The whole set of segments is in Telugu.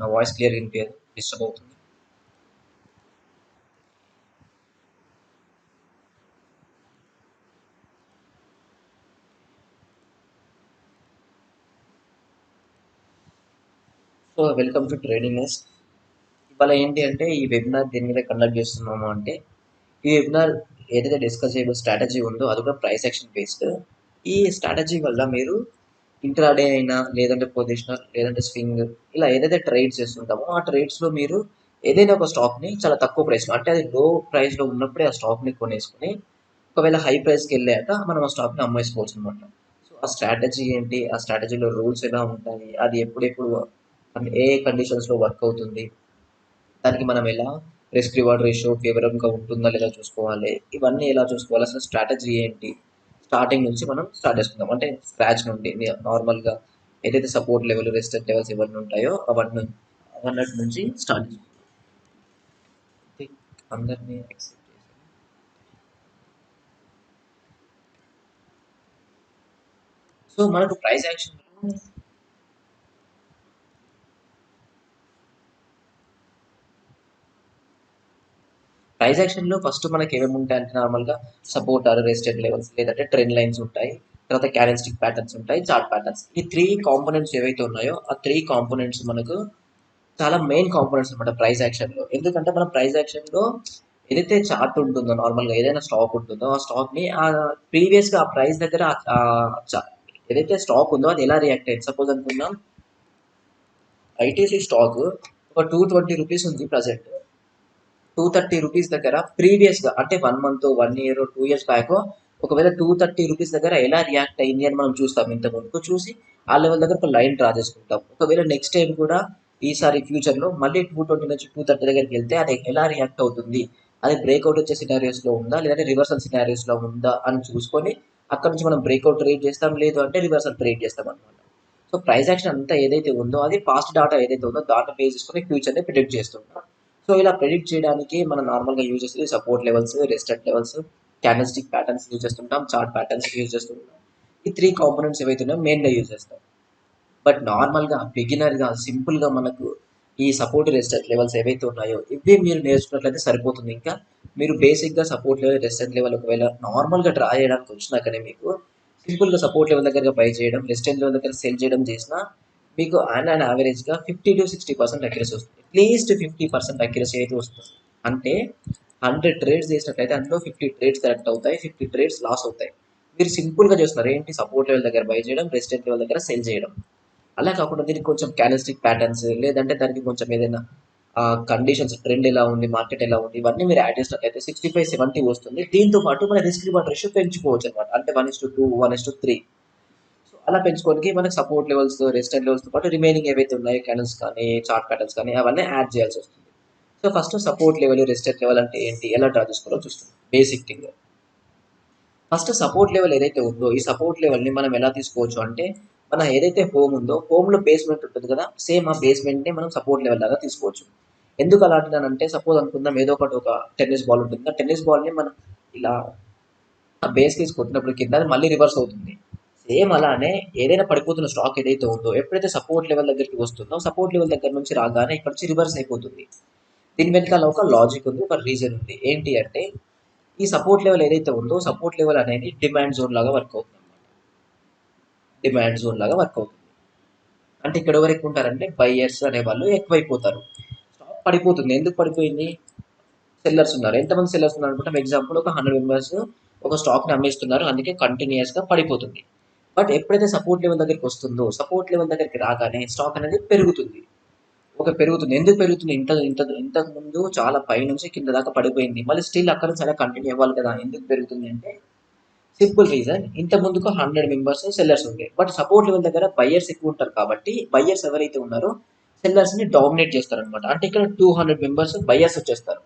నా వాయిస్ క్లియర్ వినిపియదు, డిస్టర్బ్ అవుతుంది. So welcome to Trading Nest. ఇవాళ ఏంటి అంటే ఈ వెబినార్ దేని మీద కండక్ట్ చేస్తున్నాము అంటే ఈ వెబినార్ ఏదైతే డిస్కస్ చేయబోయే స్ట్రాటజీ ఉందో అది కూడా ప్రైస్ యాక్షన్ బేస్డ్. ఈ స్ట్రాటజీ వల్ల మీరు ఇంట్రాడే అయినా లేదంటే పొజిషనల్ లేదంటే స్వింగ్ ఇలా ఏదైతే ట్రేడ్స్ చేస్తుంటామో ఆ ట్రేడ్స్లో మీరు ఏదైనా ఒక స్టాక్ని చాలా తక్కువ ప్రైస్లో అంటే అది లో ప్రైస్లో ఉన్నప్పుడే ఆ స్టాక్ని కొనేసుకుని ఒకవేళ హై ప్రైస్కి వెళ్ళాక మనం ఆ స్టాక్ని అమ్మేసుకోవచ్చు అనమాట. సో ఆ స్ట్రాటజీ ఏంటి, ఆ స్ట్రాటజీలో రూల్స్ ఎలా ఉంటాయి, అది ఎప్పుడెప్పుడు ఏ కండిషన్స్లో వర్క్ అవుతుంది, దానికి మనం ఎలా రిస్క్ రివార్డ్ రేషియో ఫేవరబుల్గా ఉంటుందా లేదా చూసుకోవాలి, ఇవన్నీ ఎలా చూసుకోవాలి, అసలు స్ట్రాటజీ ఏంటి, స్టార్టింగ్ నుంచి మనం స్టార్ట్ చేసుకుందాం. అంటే స్క్రాచ్ నుండి నార్మల్గా ఏదైతే సపోర్ట్ లెవెల్ రెసిస్టెంట్ లెవెల్స్ ఇవన్నీ ఉంటాయో అవన్నటి నుంచి స్టార్ట్ చేసుకుందాం. అందరినీ accept చేశాను. సో మనకు ప్రైస్ యాక్షన్లో ఫస్ట్ మనకి ఏమేమి ఉంటాయి అంటే నార్మల్గా సపోర్ట్ ఆర్ రెసిస్టెంట్ లెవెల్స్ లేదంటే ట్రెండ్ లైన్స్ ఉంటాయి, తర్వాత క్యాండిల్స్టిక్ ప్యాటర్న్స్ ఉంటాయి, చార్ట్ ప్యాటర్న్స్. ఈ త్రీ కాంపోనెంట్స్ ఏవైతే ఉన్నాయో ఆ త్రీ కాంపోనెంట్స్ మనకు చాలా మెయిన్ కాంపోనెంట్స్ అనమాట ప్రైస్ యాక్షన్లో. ఎందుకంటే మనం ప్రైస్ యాక్షన్లో ఏదైతే చార్ట్ ఉంటుందో నార్మల్గా ఏదైనా స్టాక్ ఉంటుందో ఆ స్టాక్ని ఆ ప్రీవియస్గా ఆ ప్రైస్ దగ్గర ఏదైతే స్టాక్ ఉందో అది ఎలా రియాక్ట్ అయింది. సపోజ్ అనుకుందాం ఐటీసీ స్టాక్ ఒక 220 రూపీస్ ఉంది ప్రజెంట్. 230 రూపీస్ దగ్గర ప్రీవియస్గా అంటే 1 మంత్ 1 ఇయర్ 2 ఇయర్స్ బ్యాక్ ఒకవేళ 230 రూపీస్ దగ్గర ఎలా రియాక్ట్ అయింది అని మనం చూస్తాం. ఇంత ముందుకు చూసి ఆ లెవెల్ దగ్గర ఒక లైన్ డ్రా చేసుకుంటాం. ఒకవేళ నెక్స్ట్ టైం కూడా ఈసారి ఫ్యూచర్లో మళ్ళీ 220 నుంచి 230 దగ్గరికి వెళ్తే అది ఎలా రియాక్ట్ అవుతుంది, అది బ్రేక్అవుట్ వచ్చే సినారియోస్లో ఉందా లేదంటే రివర్సల్ సినారియోస్లో ఉందా అని చూసుకొని అక్కడ నుంచి మనం బ్రేక్అవుట్ ట్రేడ్ చేస్తాం, లేదు అంటే రివర్సల్ ట్రేడ్ చేస్తాం అనమాట. సో ప్రైస్ యాక్షన్ అంతా ఏదైతే ఉందో అది పాస్ట్ డాటా ఏదైతే ఉందో దాన్ని బేస్ చేసుకొని ఫ్యూచర్ని ప్రిడిక్ట్ చేస్తుంటాం. సో ఇలా ప్రెడిక్ట్ చేయడానికి మనం నార్మల్గా యూజ్ చేసేది support levels, resistant levels, candlestick patterns use చేస్తుంటాం, చార్ట్ ప్యాటర్న్స్ యూజ్ చేస్తుంటాం. ఈ త్రీ కాంపోనెంట్స్ ఏవైతే ఉన్నాయో మెయిన్గా యూజ్ చేస్తాం. బట్ నార్మల్గా బిగినర్గా సింపుల్గా మనకు ఈ సపోర్ట్ రెసిస్టెంట్ లెవెల్స్ ఏవైతే ఉన్నాయో ఇవి మీరు నేర్చుకున్నట్లయితే సరిపోతుంది. ఇంకా మీరు బేసిక్గా సపోర్ట్ లెవెల్ రెసిస్టెంట్ లెవెల్ ఒకవేళ నార్మల్గా డ్రా చేయడానికి వచ్చినాకనే మీకు సింపుల్గా సపోర్ట్ లెవెల్ దగ్గర బై చేయడం, రెసిస్టెంట్ లెవెల్ దగ్గర సెల్ చేయడం చేసినా మీకు ఆన్ అండ్ యావరేజ్గా 50 to 60% అక్యురసీ వస్తుంది. అట్లీస్ట్ 50% అక్యురసీ అయితే వస్తుంది. అంటే 100 ట్రేడ్స్ చేసినట్లయితే అందులో 50 ట్రేడ్స్ కరెక్ట్ అవుతాయి, 50 ట్రేడ్స్ లాస్ అవుతాయి. మీరు సింపుల్గా చేస్తున్నారు ఏంటి, సపోర్ట్ లెవెల్ దగ్గర బై చేయడం, రెసిస్టెంట్ లెవెల్ దగ్గర సెల్ చేయడం. అలా కాకుండా దీనికి కొంచెం క్యాండిల్స్టిక్ ప్యాటర్న్స్ లేదంటే దానికి కొంచెం ఏదైనా కండిషన్స్ ట్రెండ్ ఎలా ఉంది, మార్కెట్ ఎలా ఉంది, ఇవన్నీ మీరు యాడ్ చేసినట్లయితే 65-70 వస్తుంది. దీంతో పాటు మన రిస్క్ రివార్డ్ రేషియో పెంచుకోవచ్చు అనమాట. అంటే 1:2 1:3. సో అలా పెంచుకోవడానికి మనకి సపోర్ట్ లెవెల్స్ రెసిస్టెంట్ లెవెల్స్తో పాటు రిమైనింగ్ ఏవైతే ఉన్నాయో క్యాండిల్స్ కానీ చార్ట్ ప్యాటర్న్స్ కానీ అవన్నీ యాడ్ చేయాల్సి వస్తుంది. So first support level resistant level అంటే ఏంటి, ఎలా డ్రా చేసుకోవాలో చూస్తాం. Basic thing first support level ఏదైతే ఉందో ఈ సపోర్ట్ లెవెల్ని మనం ఎలా తీసుకోవచ్చు అంటే మన ఏదైతే హోమ్ ఉందో హోమ్లో బేస్మెంట్ ఉంటుంది కదా, సేమ్ ఆ బేస్మెంట్ని మనం సపోర్ట్ లెవెల్ లాగా తీసుకోవచ్చు. ఎందుకు అలా అంటున్నానంటే సపోజ్ అనుకుందాం ఏదో ఒకటి ఒక టెన్నిస్ బాల్ ఉంటుంది, ఆ టెన్నిస్ బాల్ని మనం ఇలా ఆ బేస్ కేసి కొట్టినప్పుడు కింద అది మళ్ళీ రివర్స్ అవుతుంది. సేమ్ అలానే ఏదైనా పడిపోతున్న స్టాక్ ఏదైతే ఉందో ఎప్పుడైతే సపోర్ట్ లెవెల్ దగ్గరికి వస్తుందో సపోర్ట్ లెవెల్ దగ్గర నుంచి రాగానే ఇక్కడ నుంచి రివర్స్ అయిపోతుంది. దీని వెనకాల ఒక లాజిక్ ఉంది, ఒక రీజన్ ఉంది. ఏంటి అంటే ఈ సపోర్ట్ లెవెల్ ఏదైతే ఉందో సపోర్ట్ లెవెల్ అనేది డిమాండ్ జోన్ లాగా వర్క్ అవుతుంది. డిమాండ్ జోన్ లాగా వర్క్ అవుతుంది అంటే ఇక్కడ ఎవరు ఎక్కువ ఉంటారంటే బయ్యర్స్ అనే వాళ్ళు ఎక్కువైపోతారు. స్టాక్ పడిపోతుంది, ఎందుకు పడిపోయింది, సెల్లర్స్ ఉన్నారు. ఎంతమంది సెల్లర్స్ ఉన్నారు అనుకుంటాం, ఎగ్జాంపుల్ ఒక 100 మెంబర్స్ ఒక స్టాక్ని అమ్మేస్తున్నారు, అందుకే కంటిన్యూస్గా పడిపోతుంది. బట్ ఎప్పుడైతే సపోర్ట్ లెవెల్ దగ్గరికి వస్తుందో సపోర్ట్ లెవెల్ దగ్గరికి రాగానే స్టాక్ అనేది పెరుగుతుంది. పెరుగుతుంది, ఎందుకు పెరుగుతుంది, ఇంత ఇంత ఇంతకు ముందు చాలా పై నుంచి కింద దాకా పడిపోయింది, మళ్ళీ స్టిల్ అక్కడ నుంచి అలా కంటిన్యూ అవ్వాలి కదా. ఎందుకు పెరుగుతుంది అంటే సింపుల్ రీజన్, ఇంత ముందుకు 100 మెంబర్స్ సెల్లర్స్ ఉంటాయి, బట్ సపోర్ట్ లెవెల్ దగ్గర బయ్యర్స్ ఎక్కువ ఉంటారు కాబట్టి బయ్యర్స్ ఎవరైతే ఉన్నారో సెల్లర్స్ ని డామినేట్ చేస్తారనమాట. అంటే ఇక్కడ 200 మెంబర్స్ బయ్యర్స్ వచ్చేస్తారు.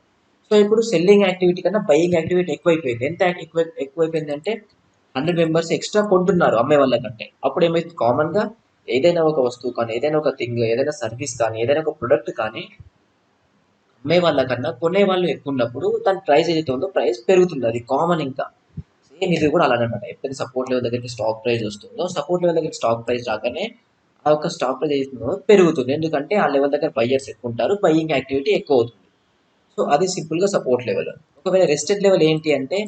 సో ఇప్పుడు సెల్లింగ్ యాక్టివిటీ కన్నా బయింగ్ యాక్టివిటీ ఎక్కువైపోయింది. ఎంత ఎక్కువైపోయింది అంటే 100 మెంబర్స్ ఎక్స్ట్రా కొంటున్నారు అమ్మే వాళ్ళ కంటే. అప్పుడు ఏమైతే కామన్ గా ఏదైనా ఒక వస్తువు కానీ ఏదైనా ఒక థింగ్ ఏదైనా సర్వీస్ కానీ ఏదైనా ఒక ప్రొడక్ట్ కానీ అమ్మే వాళ్ళ కన్నా కొనే వాళ్ళు ఎక్కువ ఉన్నప్పుడు దాని ప్రైస్ ఏదైతే ఉందో ప్రైస్ పెరుగుతుంది. అది కామన్. ఇంకా సేమ్ ఇది కూడా అలానే అనమాట. ఎప్పుడైతే సపోర్ట్ లెవెల్ దగ్గరికి స్టాక్ ప్రైస్ వస్తుందో సపోర్ట్ లెవెల్ దగ్గరికి స్టాక్ ప్రైస్ రాగానే ఆ యొక్క స్టాక్ ప్రైస్ ఏదైతుందో పెరుగుతుంది. ఎందుకంటే ఆ లెవెల్ దగ్గర బయ్యర్స్ ఎక్కువ ఉంటారు. బయ్యింగ్ యాక్టివిటీ ఎక్కువ అవుతుంది. సో అది సింపుల్‌గా సపోర్ట్ లెవెల్. ఒకవేళ రెస్టెడ్ లెవెల్ ఏంటి అంటే,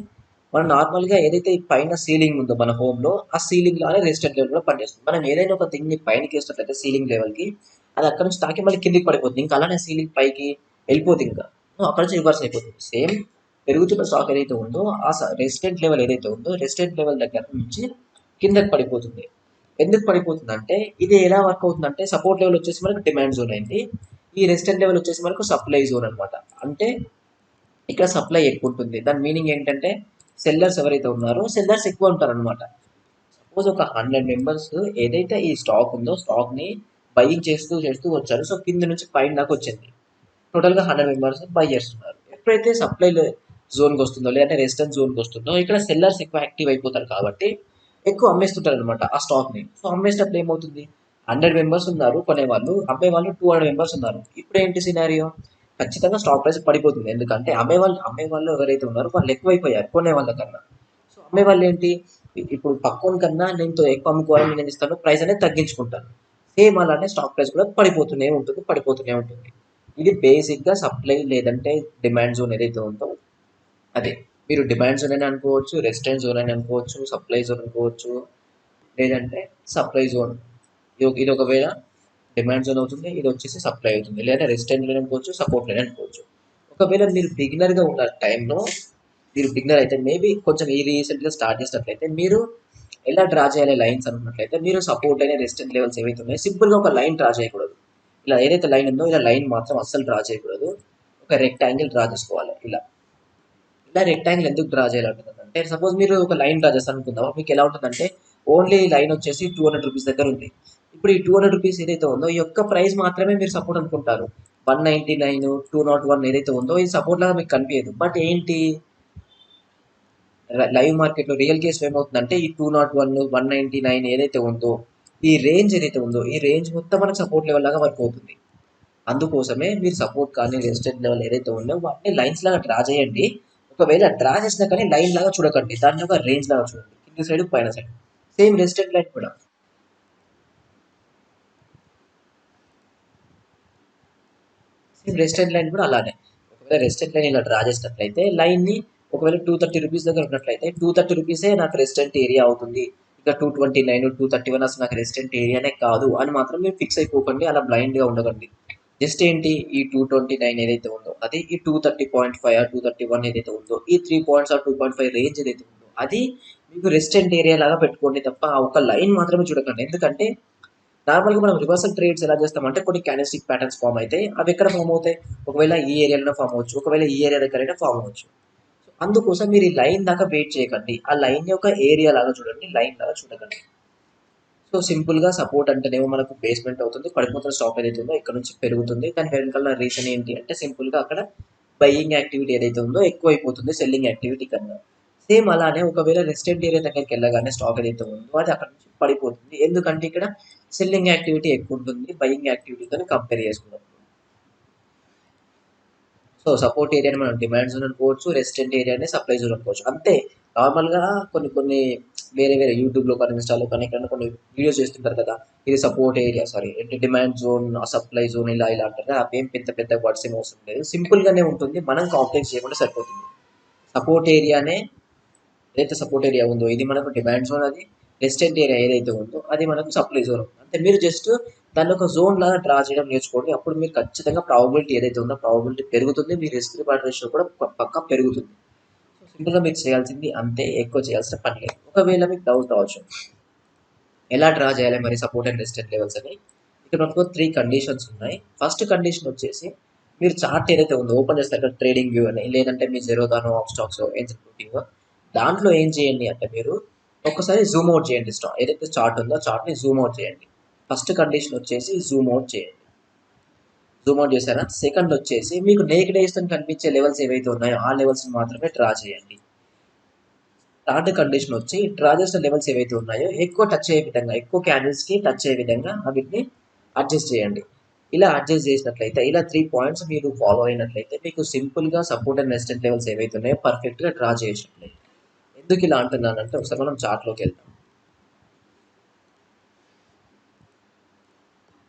మనం నార్మల్‌గా ఏదైతే ఈ పైన సీలింగ్ ఉందో మన హోమ్‌లో, ఆ సీలింగ్ లానే రెస్టెడ్ లెవెల్ కూడా పనిచేస్తుంది. మనం ఏదైనా ఒక థింగ్‌ని పైనకేసినట్లయితే సీలింగ్ లెవెల్‌కి, అది అక్కడి నుంచి తాకి మళ్ళీ కిందకి పడిపోతుంది. ఇంకా అలానే సీలింగ్ పైకి వెళ్ళిపోదింకా. అక్కడి నుంచి రివర్స్ అయిపోతుంది. సేమ్ పెరుగుతున్న స్టాక్ ఏదైతే ఉందో, ఆ రెసిస్టెంట్ లెవెల్ ఏదైతే ఉందో, రెసిస్టెంట్ లెవెల్ దగ్గర నుంచి కిందకి పడిపోతుంది. ఎందుకు పడిపోతుందంటే, ఇది ఎలా వర్క్ అవుతుందంటే, సపోర్ట్ లెవెల్ వచ్చేసి మనకు డిమాండ్ జోన్ అయింది. ఈ రెసిస్టెంట్ లెవెల్ వచ్చేసి మనకు సప్లై జోన్ అనమాట. అంటే ఇక్కడ సప్లై ఎక్కువ ఉంటుంది. దాని మీనింగ్ ఏంటంటే సెల్లర్స్ ఎవరైతే ఉన్నారో సెల్లర్స్ ఎక్కువ ఉంటారనమాట. సపోజ్ ఒక 100 మెంబర్స్ ఏదైతే ఈ స్టాక్ ఉందో స్టాక్‌ని బయింగ్ చేస్తూ చేస్తూ వచ్చారు. సో కింద నుంచి పైన దాకా వచ్చింది. టోటల్‌గా 100 మెంబర్స్ బయ్యర్స్ ఉన్నారు. ఎప్పుడైతే సప్లై జోన్‌కి వస్తుందో లేదంటే రెసిస్టెన్స్ జోన్‌కి వస్తుందో ఇక్కడ సెల్లర్స్ ఎక్కువ యాక్టివ్ అయిపోతారు కాబట్టి ఎక్కువ అమ్మేస్తుంటారనమాట ఆ స్టాక్‌ని. సో అమ్మేసినప్పుడు ఏమవుతుంది? 100 మెంబర్స్ ఉన్నారు కొనేవాళ్ళు. అమ్మేవాళ్ళు 200 మెంబర్స్ ఉన్నారు. ఇప్పుడేంటి సినారియో? ఖచ్చితంగా స్టాక్ ప్రైస్ పడిపోతుంది. ఎందుకంటే అమ్మేవాళ్ళు ఎవరైతే ఉన్నారో వాళ్ళు ఎక్కువైపోయారు కొనేవాళ్ళ కన్నా. సో అమ్మేవాళ్ళేంటి? ఇప్పుడు పక్కోని కన్నా నేను ఎక్కువ అమ్ముకోవాలని నేనేం చేస్తాను? ప్రైస్ అనేది తగ్గించుకుంటాను. సేమ్ అలానే స్టాక్ ప్రైస్ కూడా పడిపోతూనే ఉంటుంది. పడిపోతూనే ఉంటుంది. ఇది బేసిక్‌గా సప్లై లేదంటే డిమాండ్ జోన్ ఏదైతే ఉందో అదే. మీరు డిమాండ్ జోన్ అని అనుకోవచ్చు, రెసిస్టెన్స్ జోన్ అని అనుకోవచ్చు, సప్లై జోన్ అనుకోవచ్చు, లేదంటే సప్లై జోన్. ఇది ఒకవేళ డిమాండ్ జోన్ అవుతుంది. ఇది వచ్చేసి సప్లై అవుతుంది. లేదా రెసిస్టెంట్ లైన్ అనుకోవచ్చు, సపోర్ట్ లైన్ అనుకోవచ్చు. ఒకవేళ మీరు బిగినర్‌గా ఉన్న టైంలో మీరు బిగినర్ అయితే మేబీ కొంచెం ఈ రీసెంట్‌గా స్టార్ట్ చేసినట్లయితే మీరు ఎలా డ్రా చేయాలి లైన్స్ అనుకున్నట్లయితే మీరు సపోర్ట్ లైన్, రెసిస్టెంట్ లెవెల్స్ ఏవైతే ఉన్నాయో సింపుల్‌గా ఒక లైన్ డ్రా చేయకూడదు. ఇలా ఏదైతే లైన్ ఉందో ఇలా లైన్ మాత్రం అస్సలు డ్రా చేయకూడదు. ఒక రెక్టాంగిల్ డ్రా చేసుకోవాలి ఇలా. ఇలా రెక్టాంగిల్ ఎందుకు డ్రా చేయాలంటున్నానంటే సపోజ్ మీరు ఒక లైన్ డ్రా చేస్తారు అనుకుందాం. మీకు ఎలా ఉంటుందంటే ఓన్లీ లైన్ వచ్చేసి ₹200 దగ్గర ఉంది. ఇప్పుడు ఈ ₹200 ఏదైతే ఉందో ఈ యొక్క ప్రైస్ మాత్రమే మీరు సపోర్ట్ అనుకుంటారు. 199, 201 ఏదైతే ఉందో ఇది సపోర్ట్ లాగా మీకు కనిపించదు. బట్ ఏంటి లైవ్ మార్కెట్‌లో రియల్ కేస్‌లో ఏమవుతుందంటే ఈ 201, 199 ఏదైతే ఉందో ఈ రేంజ్ ఏదైతే ఉందో ఈ రేంజ్ మొత్తం మనకు సపోర్ట్ లెవెల్ లాగా వర్క్ అవుతుంది. అందుకోసమే మీరు సపోర్ట్ కానీ రెసిస్టెంట్ లెవెల్ ఏదైతే ఉందో వాటిని లైన్స్ లాగా డ్రా చేయండి. ఒకవేళ డ్రా చేసినా కానీ లైన్ లాగా చూడకండి. దాన్ని ఒక రేంజ్ లాగా చూడండి. కింది సైడ్, పైన సైడ్. సేమ్ రెసిస్టెంట్ లైన్ కూడా. సేమ్ రెసిస్టెంట్ లైన్ కూడా అలానే. ఒకవేళ రెసిస్టెంట్ లైన్ ఇలా డ్రా చేసినట్లయితే లైన్‌ని ఒకవేళ ₹230 దగ్గర ఉన్నట్లయితే ₹230 నాకు రెసిస్టెంట్ ఏరియా అవుతుంది. ఇక 229, 231 అసలు నాకు రెసిస్టెంట్ ఏరియానే కాదు అని మాత్రం మీరు ఫిక్స్ అయిపోకండి. అలా బ్లైండ్‌గా ఉండకండి. జస్ట్ ఏంటి ఈ 229 ఏదైతే ఉందో అది ఈ 230.5 ఆర్ 231 ఏదైతే ఉందో ఈ 3 పాయింట్స్ ఆర్ 2.5 రేంజ్ ఏదైతే ఉందో అది మీకు రెసిస్టెంట్ ఏరియా లాగా పెట్టుకోండి తప్ప ఆ ఒక లైన్ మాత్రమే చూడకండి. ఎందుకంటే నార్మల్‌గా మనం రివర్సల్ ట్రేడ్స్ ఎలా చేస్తామంటే కొన్ని క్యాండెల్‌స్టిక్ ప్యాటర్న్స్ ఫార్మ్ అయితాయి. అవి ఎక్కడ ఫార్మ్ అవుతాయి? ఒకవేళ ఈ ఏరియాలోనే ఫార్మ్ అవ్వచ్చు. ఒకవేళ ఈ ఏరియా దగ్గరైనా ఫార్మ్ అవ్వచ్చు. అందుకోసం మీరు ఈ లైన్ దాకా వెయిట్ చేయకండి. ఆ లైన్ యొక్క ఏరియా లాగా చూడండి. లైన్ లాగా చూడకండి. సో సింపుల్‌గా సపోర్ట్ అంటేనేమో మనకు బేస్‌మెంట్ అవుతుంది. పడిపోతున్న స్టాక్ ఏదైతే ఉందో ఇక్కడ నుంచి పెరుగుతుంది. దాని వెనకాల రీజన్ ఏంటి అంటే సింపుల్‌గా అక్కడ బయింగ్ యాక్టివిటీ ఏదైతే ఉందో ఎక్కువైపోతుంది సెల్లింగ్ యాక్టివిటీ కన్నా. సేమ్ అలానే ఒకవేళ రెసిడెంట్ ఏరియా దగ్గరికెళ్ళగానే స్టాక్ ఏదైతే ఉందో అది అక్కడి నుంచి పడిపోతుంది. ఎందుకంటే ఇక్కడ సెల్లింగ్ యాక్టివిటీ ఎక్కువుంటుంది. బయింగ్ యాక్టివిటీతోని కంపేర్ చేసుకున్నప్పుడు. సో సపోర్ట్ ఏరియాని మనం డిమాండ్ జోన్ అనుకోవచ్చు. రెసిస్టెంట్ ఏరియాని సప్లై జోన్ అనుకోవచ్చు. అంతే నార్మల్‌గా కొన్ని కొన్ని వేరే యూట్యూబ్‌లో కానీ, ఇన్‌స్టాలో కానీ ఎక్కడైనా కొన్ని వీడియోస్ చేస్తుంటారు కదా! ఇది సపోర్ట్ ఏరియా సారీ ఏంటి డిమాండ్ జోన్, సప్లై జోన్ ఇలా ఇలా అంటారు కదా! అవేం పెద్ద పెద్ద వర్డ్స్ ఏం అవసరం లేదు. సింపుల్‌గానే ఉంటుంది. మనం కాంప్లెక్స్ చేయకుండా సరిపోతుంది. సపోర్ట్ ఏరియానే ఏదైతే సపోర్ట్ ఏరియా ఉందో ఇది మనకు డిమాండ్ జోన్ అది. రెసిస్టెంట్ ఏరియా ఏదైతే ఉందో అది మనకు సప్లై జోన్. అంటే మీరు జస్ట్ దాన్ని ఒక జోన్ లాగా డ్రా చేయడం నేర్చుకోండి. అప్పుడు మీరు ఖచ్చితంగా ప్రాబబిలిటీ ఏదైతే ఉందో ప్రాబబిలిటీ పెరుగుతుంది. మీ రిస్క్ రివార్డ్ రేషియో కూడా పక్కా పెరుగుతుంది. సో సింపుల్‌గా మీరు చేయాల్సింది అంతే. ఎక్కువ చేయాల్సిన పని లేదు. ఒకవేళ మీకు డౌట్ రావచ్చు. ఎలా డ్రా చేయాలి మరి సపోర్ట్ అండ్ రెసిస్టెంట్ లెవెల్స్ అని? ఇక్కడ మనకు 3 కండిషన్స్ ఉన్నాయి. ఫస్ట్ కండిషన్ వచ్చేసి మీరు చార్ట్ ఏదైతే ఉందో ఓపెన్ చేస్తారు కదా ట్రేడింగ్ వ్యూ అని లేదంటే మీ జెరోదానో, అప్‌స్టాక్సో, ఏంజెల్ బ్రోకింగో దాంట్లో ఏం చేయండి అంటే మీరు ఒక్కసారి జూమ్ ఔట్ చేయండి. ఏదైతే చార్ట్ ఉందో ఆ చార్ట్‌ని జూమ్ ఔట్ చేయండి. ఫస్ట్ కండిషన్ వచ్చేసి జూమ్ ఔట్ చేయండి. జూమ్ ఔట్ చేశారా? సెకండ్ వచ్చేసి మీకు నేకెడ్ ఐస్‌తోని కనిపించే లెవెల్స్ ఏవైతే ఉన్నాయో ఆ లెవెల్స్‌ని మాత్రమే డ్రా చేయండి. థర్డ్ కండిషన్ వచ్చి డ్రా చేసిన లెవెల్స్ ఏవైతే ఉన్నాయో ఎక్కువ టచ్ అయ్యే విధంగా ఎక్కువ క్యాండిల్స్‌కి టచ్ అయ్యే విధంగా వీటిని అడ్జస్ట్ చేయండి. ఇలా అడ్జస్ట్ చేసినట్లయితే ఇలా 3 పాయింట్స్ మీరు ఫాలో అయినట్లయితే మీకు సింపుల్‌గా సపోర్ట్ అండ్ రెసిస్టెంట్ లెవెల్స్ ఏవైతే ఉన్నాయో పర్ఫెక్ట్‌గా డ్రా చేసినట్లయితే. ఎందుకు ఇలా అంటున్నానంటే ఒకసారి మనం చార్ట్‌లోకి వెళ్దాం.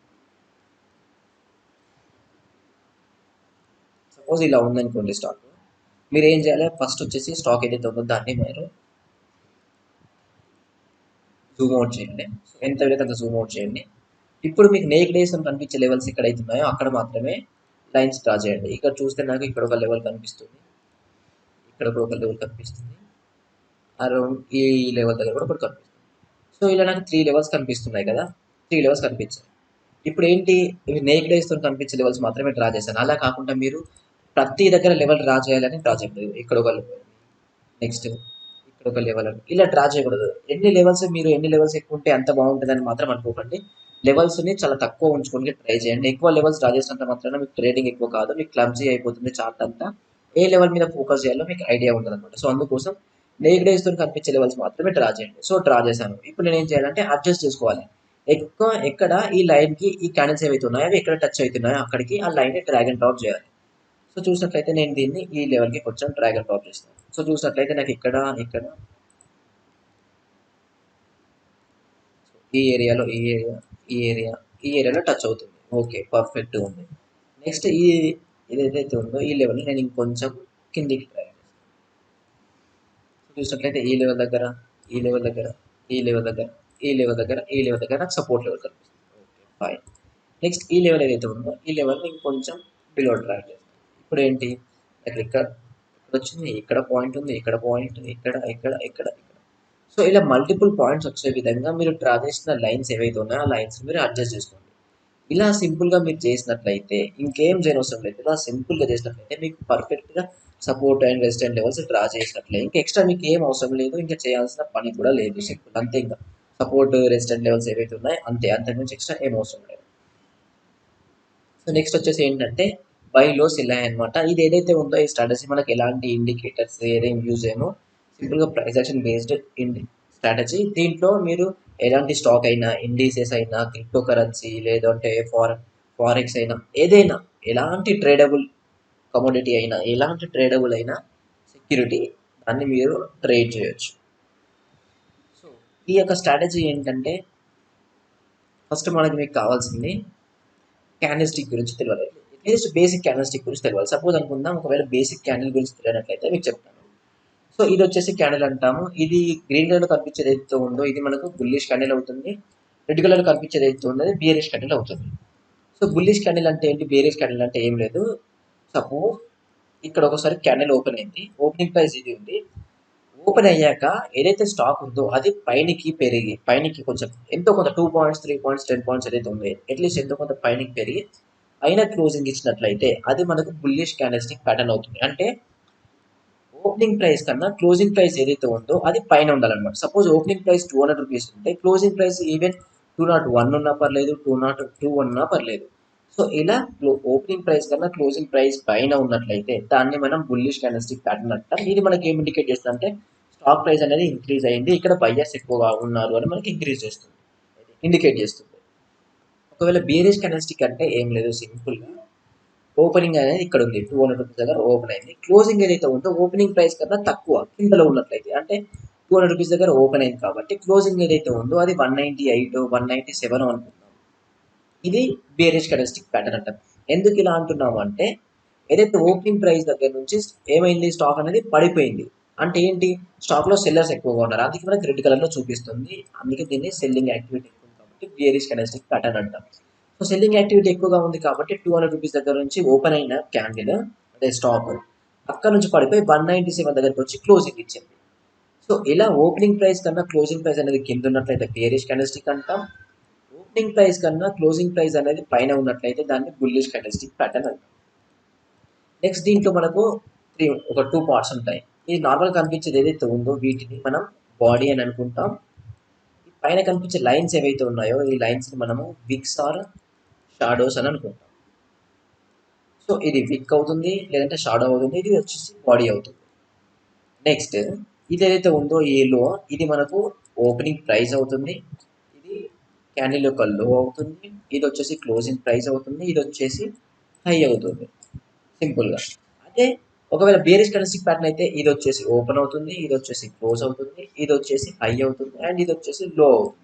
సపోజ్ ఇలా ఉందనుకోండి స్టాక్, మీరు ఏం చేయాలి, ఫస్ట్ వచ్చేసి స్టాక్ ఏదైతే ఉందో దాన్ని మీరు జూమ్ అవుట్ చేయండి. సో ఎంత వీలైతే అంత జూమ్ అవుట్ చేయండి. ఇప్పుడు మీకు నేక్ డేస్ అని కనిపించే లెవెల్స్ ఎక్కడైతే ఉన్నాయో అక్కడ మాత్రమే లైన్స్ డ్రా చేయండి. ఇక్కడ చూస్తే నాకు ఇక్కడ ఒక లెవెల్ కనిపిస్తుంది, ఇక్కడ కూడా ఒక లెవెల్ కనిపిస్తుంది, అరౌండ్ ఈ లెవెల్ దగ్గర కూడా ఒకటి కనిపిస్తుంది. సో ఇలా నాకు 3 లెవెల్స్ కనిపిస్తున్నాయి కదా, 3 లెవెల్స్ కనిపించాయి. ఇప్పుడు ఏంటి, ఇవి నేక్ డేస్తో కనిపించే లెవెల్స్ మాత్రమే డ్రా చేశాను. అలా కాకుండా మీరు ప్రతి దగ్గర లెవెల్ డ్రా చేయాలని డ్రా చేయలేదు. ఇక్కడ ఒక లెవెల్, నెక్స్ట్ ఇక్కడ ఒక లెవెల్ అని ఇలా డ్రా చేయకూడదు. ఎన్ని లెవెల్స్ ఎక్కువ ఉంటే అంత బాగుంటుందని మాత్రం అనుకోకండి. లెవెల్స్ని చాలా తక్కువ ఉంచుకోవడానికి ట్రై చేయండి. ఎక్కువ లెవెల్స్ డ్రా చేసినంత మాత్రాన మీకు ట్రేడింగ్ ఎక్కువ కాదు, మీకు క్లమ్జీ అయిపోతుంది చార్ట్ అంతా. ఏ లెవెల్ మీద ఫోకస్ చేయాలో మీకు ఐడియా ఉండదు అనమాట. సో అందుకోసం నేక్ డేస్తో కనిపించే లెవెల్స్ మాత్రమే డ్రా చేయండి. సో డ్రా చేశాను. ఇప్పుడు నేను ఏం చేయాలంటే అడ్జస్ట్ చేసుకోవాలి. ఎక్కడ ఈ లైన్కి ఈ క్యాండిల్స్ ఏవైతే ఉన్నాయో అవి ఎక్కడ టచ్ అవుతున్నాయో అక్కడికి ఆ లైన్ని డ్రాగ్ అండ్ డ్రాప్ చేయాలి. సో చూసినట్లయితే నేను దీన్ని ఈ లెవెల్కి కొంచెం డ్రాగ్ అండ్ డ్రాప్ చేస్తాను. సో చూసినట్లయితే నాకు ఇక్కడ ఇక్కడ ఈ ఏరియాలో ఈ ఏరియాలో టచ్ అవుతుంది. ఓకే, పర్ఫెక్ట్ ఉంది. నెక్స్ట్ ఇదేదైతే ఉందో ఈ లెవెల్ నేను ఇంకొంచెం కిందికి ట్రై చేస్తాను. చూసినట్లయితే ఈ లెవెల్ దగ్గర, ఈ లెవెల్ దగ్గర, ఈ లెవెల్ దగ్గర, ఈ లెవెల్ దగ్గర, ఈ లెవెల్ దగ్గర నాకు సపోర్ట్ లెవెల్ కనిపిస్తుంది. Okay, fine. నెక్స్ట్ ఈ లెవెల్ ఏదైతే ఉందో ఈ లెవెల్ని ఇంకొంచెం బిలో ట్రై చేస్తాను. ఇప్పుడు ఏంటి, ఇక్కడ వచ్చింది, ఇక్కడ పాయింట్ ఉంది, ఇక్కడ పాయింట్, ఇక్కడ ఇక్కడ ఇక్కడ ఇక్కడ. సో ఇలా మల్టిపుల్ పాయింట్స్ వచ్చే విధంగా మీరు డ్రా చేసిన లైన్స్ ఏవైతే ఉన్నాయో ఆ లైన్స్ మీరు అడ్జస్ట్ చేసుకోండి. ఇలా సింపుల్గా మీరు చేసినట్లయితే ఇంకేం చేయనవసరం లేదు. ఇలా సింపుల్గా చేసినట్లయితే మీకు పర్ఫెక్ట్గా support and resistant levels draw చేసినట్లే. ఇంకా ఎక్స్ట్రా మీకు ఏం అవసరం లేదు, ఇంకా చేయాల్సిన పని కూడా లేదు. సింపుల్ అంతే. ఇంకా సపోర్ట్ రెసిస్టెంట్ లెవెల్స్ ఏవైతే ఉన్నాయో అంతే, అంతకుమించి ఎక్స్ట్రా ఏం అవసరం లేదు. సో నెక్స్ట్ వచ్చేసి ఏంటంటే బై లో సెల్ అనమాట. ఇది ఏదైతే ఉందో ఈ స్ట్రాటజీ మనకి ఎలాంటి ఇండికేటర్స్ ఏదేం యూజ్ చేయమో, సింపుల్గా ప్రైస్ యాక్షన్ బేస్డ్ స్ట్రాటజీ. దీంట్లో మీరు ఎలాంటి స్టాక్ అయినా, ఇండిసెస్ అయినా, క్రిప్టో కరెన్సీ, లేదంటే ఫారెక్స్ అయినా, ఏదైనా ఎలాంటి ట్రేడబుల్ కమోడిటీ అయినా, ఎలాంటి ట్రేడబుల్ అయినా సెక్యూరిటీ దాన్ని మీరు ట్రేడ్ చేయొచ్చు. సో ఈ యొక్క స్ట్రాటజీ ఏంటంటే ఫస్ట్ మనకి మీకు కావాల్సింది క్యాండిల్స్టిక్ గురించి తెలియాలి. అట్లీస్ట్ బేసిక్ క్యాండిల్స్టిక్ గురించి తెలియాలి. సపోజ్ అనుకుందాం, ఒకవేళ బేసిక్ క్యాండిల్ గురించి తెలియనట్లయితే మీకు చెప్తాను. సో ఇది వచ్చేసి క్యాండిల్ అంటాము. ఇది గ్రీన్ కలర్ కనిపించేది ఏదైతే ఉందో ఇది మనకు బుల్లిష్ క్యాండిల్ అవుతుంది. రెడ్ కలర్ కనిపించేది ఏదైతే ఉందో అది బేరిష్ క్యాండిల్ అవుతుంది. సో బుల్లిష్ క్యాండిల్ అంటే ఏంటి, బేరిష్ క్యాండిల్ అంటే ఏం లేదు. సపోజ్ ఇక్కడ ఒకసారి క్యాండిల్ ఓపెన్ అయింది, ఓపెనింగ్ ప్రైస్ ఇది ఉంది. ఓపెన్ అయ్యాక ఏదైతే స్టాక్ ఉందో అది పైనకి కొంచెం ఎంతో కొంత 2 పాయింట్స్ 3 పాయింట్స్ 10 పాయింట్స్ ఏదైతే ఉంది అట్లీస్ట్ ఎంతో కొంత పైనకి పెరిగి అయినా క్లోజింగ్ ఇచ్చినట్లయితే అది మనకు బుల్లిష్ క్యాండిల్స్టిక్ ప్యాటర్న్ అవుతుంది. అంటే ఓపెనింగ్ ప్రైస్ కన్నా క్లోజింగ్ ప్రైస్ ఏదైతే ఉందో అది పైన ఉండాలన్నమాట. సపోజ్ ఓపెనింగ్ ప్రైస్ 200 రూపీస్ ఉంటే క్లోజింగ్ ప్రైస్ ఈవెన్ 201 ఉన్నా పర్లేదు, 202 ఉన్నా పర్లేదు. సో ఇలా ఓపెనింగ్ ప్రైస్ కన్నా క్లోజింగ్ ప్రైస్ పైన ఉన్నట్లయితే దాన్ని మనం బుల్లిష్ క్యాండిల్స్టిక్ ప్యాటర్న్ అంటాం. ఇది మనకి ఏం ఇండికేట్ చేస్తుంది అంటే స్టాక్ ప్రైస్ అనేది ఇంక్రీజ్ అయింది, ఇక్కడ బయ్యర్స్ ఎక్కువగా ఉన్నారు అని మనకి ఇండికేట్ చేస్తుంది. ఒకవేళ బేరిష్ క్యాండిల్స్టిక్ అంటే ఏం లేదు, సింపుల్గా ఓపెనింగ్ అనేది ఇక్కడ ఉంది, 200 రూపీస్ దగ్గర ఓపెన్ అయింది. క్లోజింగ్ ఏదైతే ఉందో ఓపెనింగ్ ప్రైస్ కన్నా తక్కువ కిందలో ఉన్నట్లయితే, అంటే 200 రూపీస్ దగ్గర ఓపెన్ అయింది కాబట్టి క్లోజింగ్ ఏదైతే ఉందో అది 198 197 అనుకుందాం. ఇది బేరిష్ క్యాండిల్స్టిక్ ప్యాటర్న్ అంటాం. ఎందుకు ఇలా అంటున్నాము అంటే ఏదైతే ఓపెనింగ్ ప్రైస్ దగ్గర నుంచి ఏమైంది, స్టాక్ అనేది పడిపోయింది. అంటే ఏంటి, స్టాక్ లో సెల్లర్స్ ఎక్కువగా ఉన్నారు, అందుకే మనకి రెడ్ కలర్ లో చూపిస్తుంది. అందుకే దీన్ని సెల్లింగ్ యాక్టివిటీ ఎక్కువ కాబట్టి బేరిష్ క్యాండిల్స్టిక్ ప్యాటర్న్ అంటాం. సో సెల్లింగ్ యాక్టివిటీ ఎక్కువగా ఉంది కాబట్టి 200 రూపీస్ దగ్గర నుంచి ఓపెన్ అయిన క్యాండిల్ అదే స్టాక్ అక్కడ నుంచి పడిపోయి 197 దగ్గరకు వచ్చి క్లోజింగ్ ఇచ్చింది. సో ఇలా ఓపెనింగ్ ప్రైస్ కన్నా క్లోజింగ్ ప్రైస్ అనేది కింద ఉన్నట్లయితే బేరిష్ క్యాండిల్స్టిక్ అంటాం. ఓపెనింగ్ ప్రైస్ కన్నా క్లోజింగ్ ప్రైస్ అనేది పైన ఉన్నట్లయితే దాన్ని బుల్లిష్ క్యాండిల్స్టిక్ ప్యాటర్న్ అంటాం. నెక్స్ట్ దీంట్లో మనకు 2 పార్ట్స్ ఉంటాయి. ఇది నార్మల్ కనిపించేది ఏదైతే ఉందో వీటిని మనం బాడీ అని అనుకుంటాం. పైన కనిపించే లైన్స్ ఏవైతే ఉన్నాయో ఈ లైన్స్ మనము విక్స్ ఆర్ షాడోస్ అని అనుకుంటాం. సో ఇది విక్ అవుతుంది, లేదంటే షాడో అవుతుంది, ఇది వచ్చేసి బాడీ అవుతుంది. నెక్స్ట్ ఇది ఏదైతే ఉందో ఈ లో ఇది మనకు ఓపెనింగ్ ప్రైస్ అవుతుంది, ఇది క్యాండిల్ యొక్క లో అవుతుంది, ఇది వచ్చేసి క్లోజింగ్ ప్రైస్ అవుతుంది, ఇది వచ్చేసి హై అవుతుంది సింపుల్గా. అదే ఒకవేళ బేరిష్ క్యాండిల్స్టిక్ ప్యాటర్న్ అయితే ఇది వచ్చేసి ఓపెన్ అవుతుంది, ఇది వచ్చేసి క్లోజ్ అవుతుంది, ఇది వచ్చేసి హై అవుతుంది, అండ్ ఇది వచ్చేసి లో అవుతుంది.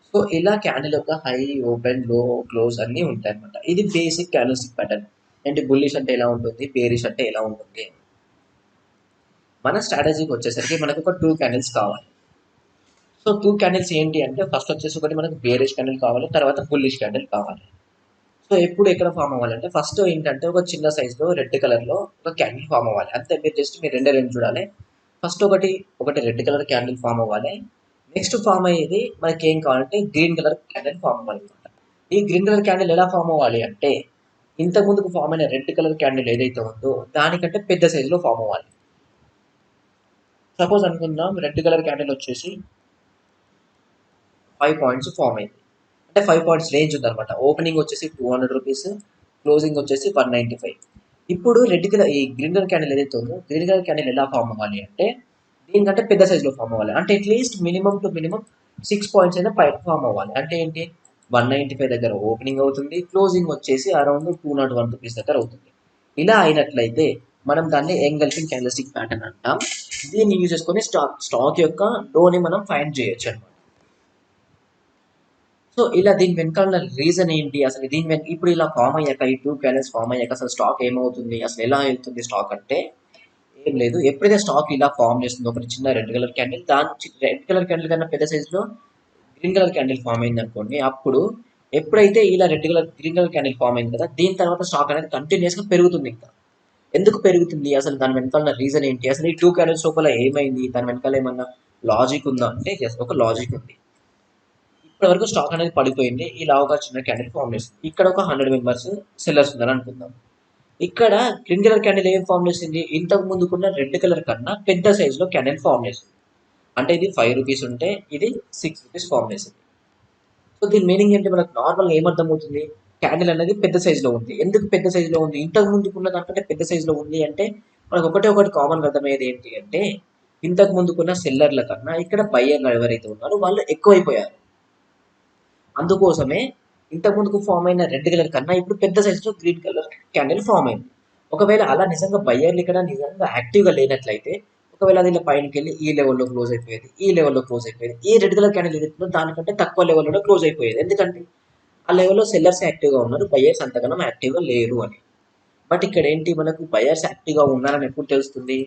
సో ఇలా క్యాండిల్ యొక్క హై, ఓపెన్, లో, క్లోజ్ అన్నీ ఉంటాయి అనమాట. ఇది బేసిక్ క్యాండిల్స్టిక్ ప్యాటర్న్. ఏంటి బుల్లిష్ అంటే ఎలా ఉంటుంది, బేరిష్ అంటే ఎలా ఉంటుంది. మన స్ట్రాటజీకి వచ్చేసరికి మనకు ఒక 2 క్యాండిల్స్ కావాలి. సో 2 క్యాండిల్స్ ఏంటి అంటే ఫస్ట్ వచ్చేసి ఒకటి మనకు బేరిష్ క్యాండిల్ కావాలి, తర్వాత బుల్లిష్ క్యాండిల్ కావాలి. సో ఎప్పుడు ఎక్కడ ఫామ్ అవ్వాలంటే ఫస్ట్ ఏంటంటే ఒక చిన్న సైజులో రెడ్ కలర్లో ఒక క్యాండిల్ ఫామ్ అవ్వాలి. అంతే, మీరు జస్ట్ మీరు రెండే రెండు చూడాలి. ఫస్ట్ ఒకటి రెడ్ కలర్ క్యాండిల్ ఫామ్ అవ్వాలి. నెక్స్ట్ ఫామ్ అయ్యేది మనకి ఏం కావాలంటే గ్రీన్ కలర్ క్యాండిల్ ఫామ్ అవ్వాలి అనమాట. ఈ గ్రీన్ కలర్ క్యాండిల్ ఎలా ఫామ్ అవ్వాలి అంటే ఇంతకు ముందుకు ఫామ్ అయిన రెడ్ కలర్ క్యాండిల్ ఏదైతే ఉందో దానికంటే పెద్ద సైజులో ఫామ్ అవ్వాలి. సపోజ్ అనుకుందాం రెడ్ కలర్ క్యాండిల్ వచ్చేసి 5 పాయింట్స్ ఫామ్ అయింది. అంటే 5 పాయింట్స్ రేంజ్ ఉందన్నమాట. ఓపెనింగ్ వచ్చేసి 200 రూపీస్, క్లోజింగ్ వచ్చేసి 195. ఇప్పుడు రెడ్ కలర్ ఈ గ్రీన్ కలర్ క్యాండిల్ ఏదైతే ఉందో గ్రీన్ కలర్ క్యాండిల్ ఎలా ఫామ్ అవ్వాలి అంటే దీనికంటే పెద్ద సైజులో ఫామ్ అవ్వాలి. అంటే at least minimum to minimum 6 points అయినా పై ఫామ్ అవ్వాలి. అంటే ఏంటి 195 దగ్గర ఓపెనింగ్ అవుతుంది, క్లోజింగ్ వచ్చేసి అరౌండ్ 201 రూపీస్ దగ్గర అవుతుంది. ఇలా అయినట్లయితే మనం దాన్ని ఎంగల్ఫింగ్ క్యాండిల్స్టిక్ ప్యాటర్న్ అంటాం. దీన్ని యూజ్ చేసుకొని స్టాక్ యొక్క లోని మనం ఫైండ్ చేయొచ్చు అనమాట. సో ఇలా దీని వెనకాల రీజన్ ఏంటి, అసలు దీని వెనక ఇప్పుడు ఇలా ఫామ్ అయ్యాక ఈ 2 క్యాండిల్స్ ఫామ్ అయ్యాక అసలు స్టాక్ ఏమవుతుంది, అసలు ఎలా వెళ్తుంది స్టాక్ అంటే ఏం లేదు. ఎప్పుడైతే స్టాక్ ఇలా ఫామ్ చేస్తుందో ఒకటి చిన్న రెడ్ కలర్ క్యాండిల్, దాని రెడ్ కలర్ క్యాండిల్ కన్నా పెద్ద సైజులో గ్రీన్ కలర్ క్యాండిల్ ఫామ్ అయింది అనుకోండి, అప్పుడు ఎప్పుడైతే ఇలా గ్రీన్ కలర్ క్యాండిల్ ఫామ్ అయింది కదా, దీని తర్వాత స్టాక్ అనేది కంటిన్యూస్ గా పెరుగుతుంది. ఇంకా ఎందుకు పెరుగుతుంది, అసలు దాని వెనకాల రీజన్ ఏంటి, అసలు ఈ 2 క్యాండిల్స్ లోపల ఏమైంది, దాని వెనకాల ఏమన్నా లాజిక్ ఉందా అంటే ఒక లాజిక్ ఉంది. ఇప్పటి వరకు స్టాక్ అనేది పడిపోయింది, ఇలా ఒక చిన్న క్యాండిల్ ఫామ్ చేస్తుంది. ఇక్కడ ఒక 100 మెంబర్స్ సెల్లర్స్ ఉన్నారు అనుకుందాం. ఇక్కడ గ్రీన్ కలర్ క్యాండిల్ ఏం ఫామ్ చేసింది, ఇంతకు ముందుకున్న రెడ్ కలర్ కన్నా పెద్ద సైజులో క్యాండిల్ ఫామ్ చేసింది. అంటే ఇది 5 రూపీస్ ఉంటే ఇది 6 రూపీస్ ఫామ్ చేసింది. సో దీని మీనింగ్ ఏంటి, మనకు నార్మల్గా ఏమర్థమవుతుంది, క్యాండిల్ అనేది పెద్ద సైజులో ఉంది. ఎందుకు పెద్ద సైజులో ఉంది, ఇంతకు ముందుకున్న దానికంటే పెద్ద సైజులో ఉంది అంటే మనకు ఒకటి కామన్ అర్థమయ్యేది ఏంటి అంటే ఇంతకు ముందుకున్న సెల్లర్ల కన్నా ఇక్కడ బయ్యర్లు ఎవరైతే ఉన్నారో వాళ్ళు ఎక్కువైపోయారు. అందుకోసమే ఇంతకు ముందుకు ఫామ్ అయిన రెడ్ కలర్ కన్నా ఇప్పుడు పెద్ద సైజులో గ్రీన్ కలర్ క్యాండిల్ ఫామ్ అయింది. ఒకవేళ అలా నిజంగా బయ్యర్లు ఇక్కడ నిజంగా యాక్టివ్గా లేనట్లయితే ఒకవేళ అది ఇలా పైనకి వెళ్ళి ఈ లెవెల్లో క్లోజ్ అయిపోయేది, ఈ లెవెల్లో క్లోజ్ అయిపోయేది. ఈ రెడ్ కలర్ క్యాండిల్ ఏదైతుందో దానికంటే తక్కువ లెవెల్లో క్లోజ్ అయిపోయేది. ఎందుకంటే ఆ లెవెల్లో సెల్లర్స్ యాక్టివ్గా ఉన్నారు, బయ్యర్స్ అంతగానం యాక్టివ్గా లేరు అని. బట్ ఇక్కడ ఏంటి, మనకు బయ్యర్స్ యాక్టివ్గా ఉన్నారని ఎప్పుడు తెలుస్తుంది,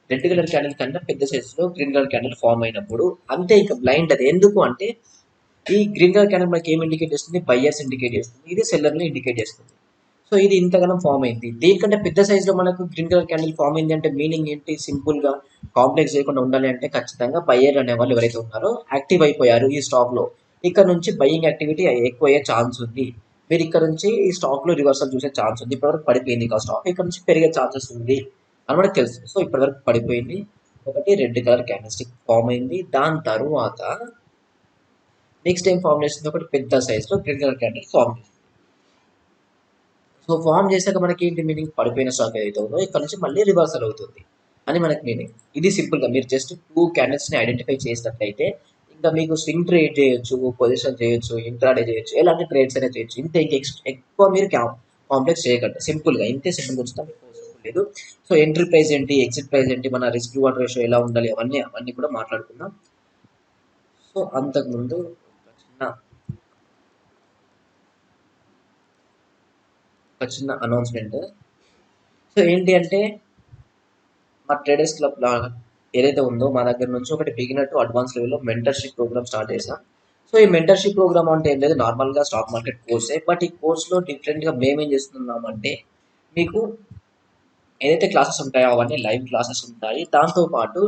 రెడ్ కలర్ క్యాండిల్ కన్నా పెద్ద సైజులో గ్రీన్ కలర్ క్యాండిల్ ఫామ్ అయినప్పుడు. అంతే, ఇక బ్లైండ్ అది. ఎందుకు అంటే ఈ గ్రీన్ కలర్ క్యాండిల్ మనకి ఏం ఇండికేట్ చేస్తుంది, బయ్యర్స్ ఇండికేట్ చేస్తుంది, ఇది సెల్లర్ని ఇండికేట్ చేస్తుంది. సో ఇది ఇంతగానం ఫామ్ అయింది. దీనికంటే పెద్ద సైజులో మనకు గ్రీన్ కలర్ క్యాండిల్ ఫామ్ అయింది అంటే మీనింగ్ ఏంటి, సింపుల్ గా కాంప్లెక్స్ చేయకుండా ఉండాలి అంటే ఖచ్చితంగా బయ్యర్ అనే వాళ్ళు ఎవరైతే ఉన్నారో యాక్టివ్ అయిపోయారు ఈ స్టాక్ లో. ఇక్కడ నుంచి బయ్యింగ్ యాక్టివిటీ ఎక్కువ అయ్యే ఛాన్స్ ఉంది. మీరు ఇక్కడ నుంచి ఈ స్టాక్ లో రివర్సల్ చూసే ఛాన్స్ ఉంది. ఇప్పటివరకు పడిపోయింది ఆ స్టాక్, ఇక్కడ నుంచి పెరిగే ఛాన్సెస్ ఉంది అని మనకు తెలుసు. సో ఇప్పటివరకు పడిపోయింది, ఒకటి red colour candle stick form అయింది. దాని తర్వాత నెక్స్ట్ టైం ఫామ్ చేస్తుంది ఒకటి పెద్ద సైజులో గ్రీన్ కలర్ క్యాండిల్ ఫామ్ చేస్తుంది. సో ఫామ్ చేశాక మనకి ఏంటి మీనింగ్, పడిపోయిన స్టాక్ ఏదైతే ఉందో ఇక్కడ నుంచి మళ్ళీ రివర్సల్ అవుతుంది అని మనకి మీనింగ్. ఇది సింపుల్ గా మీరు జస్ట్ 2 క్యాండిల్స్ ని ఐడెంటిఫై చేసినట్లయితే ఇంకా మీకు స్వింగ్ ట్రేడ్ చేయొచ్చు, పొజిషన్ చేయొచ్చు, ఇంట్రాడే చేయొచ్చు, ఎలాంటి ట్రేడ్స్ అయినా చేయొచ్చు. ఇంత ఎక్కువ మీరు కాంప్లెక్స్ చేయగలరు. సింపుల్ గా ఇంతే, సింపుల్ గురించి లేదు. సో ఎంట్రీ ప్రైస్ ఏంటి, ఎగ్జిట్ ప్రైస్ ఏంటి, మన రిస్క్ రివార్డ్ రేషియో ఎలా ఉండాలి, అవన్నీ కూడా మాట్లాడుకుందాం. సో అంతకుముందు ఒక చిన్న అనౌన్స్మెంట్. సో ఏంటి అంటే మా ట్రేడర్స్ క్లబ్ ఏదైతే ఉందో మా దగ్గర నుంచి ఒకటి బిగినర్ టు అడ్వాన్స్ లెవెల్లో మెంటర్షిప్ ప్రోగ్రామ్ స్టార్ట్ చేసాం. సో ఈ మెంటర్షిప్ ప్రోగ్రామ్ అంటే ఏం లేదు, నార్మల్గా స్టాక్ మార్కెట్ కోర్సే. బట్ ఈ కోర్స్లో డిఫరెంట్గా మేమేం చేస్తున్నామంటే మీకు ఏదైతే క్లాసెస్ ఉంటాయో అవన్నీ లైవ్ క్లాసెస్ ఉంటాయి. దాంతోపాటు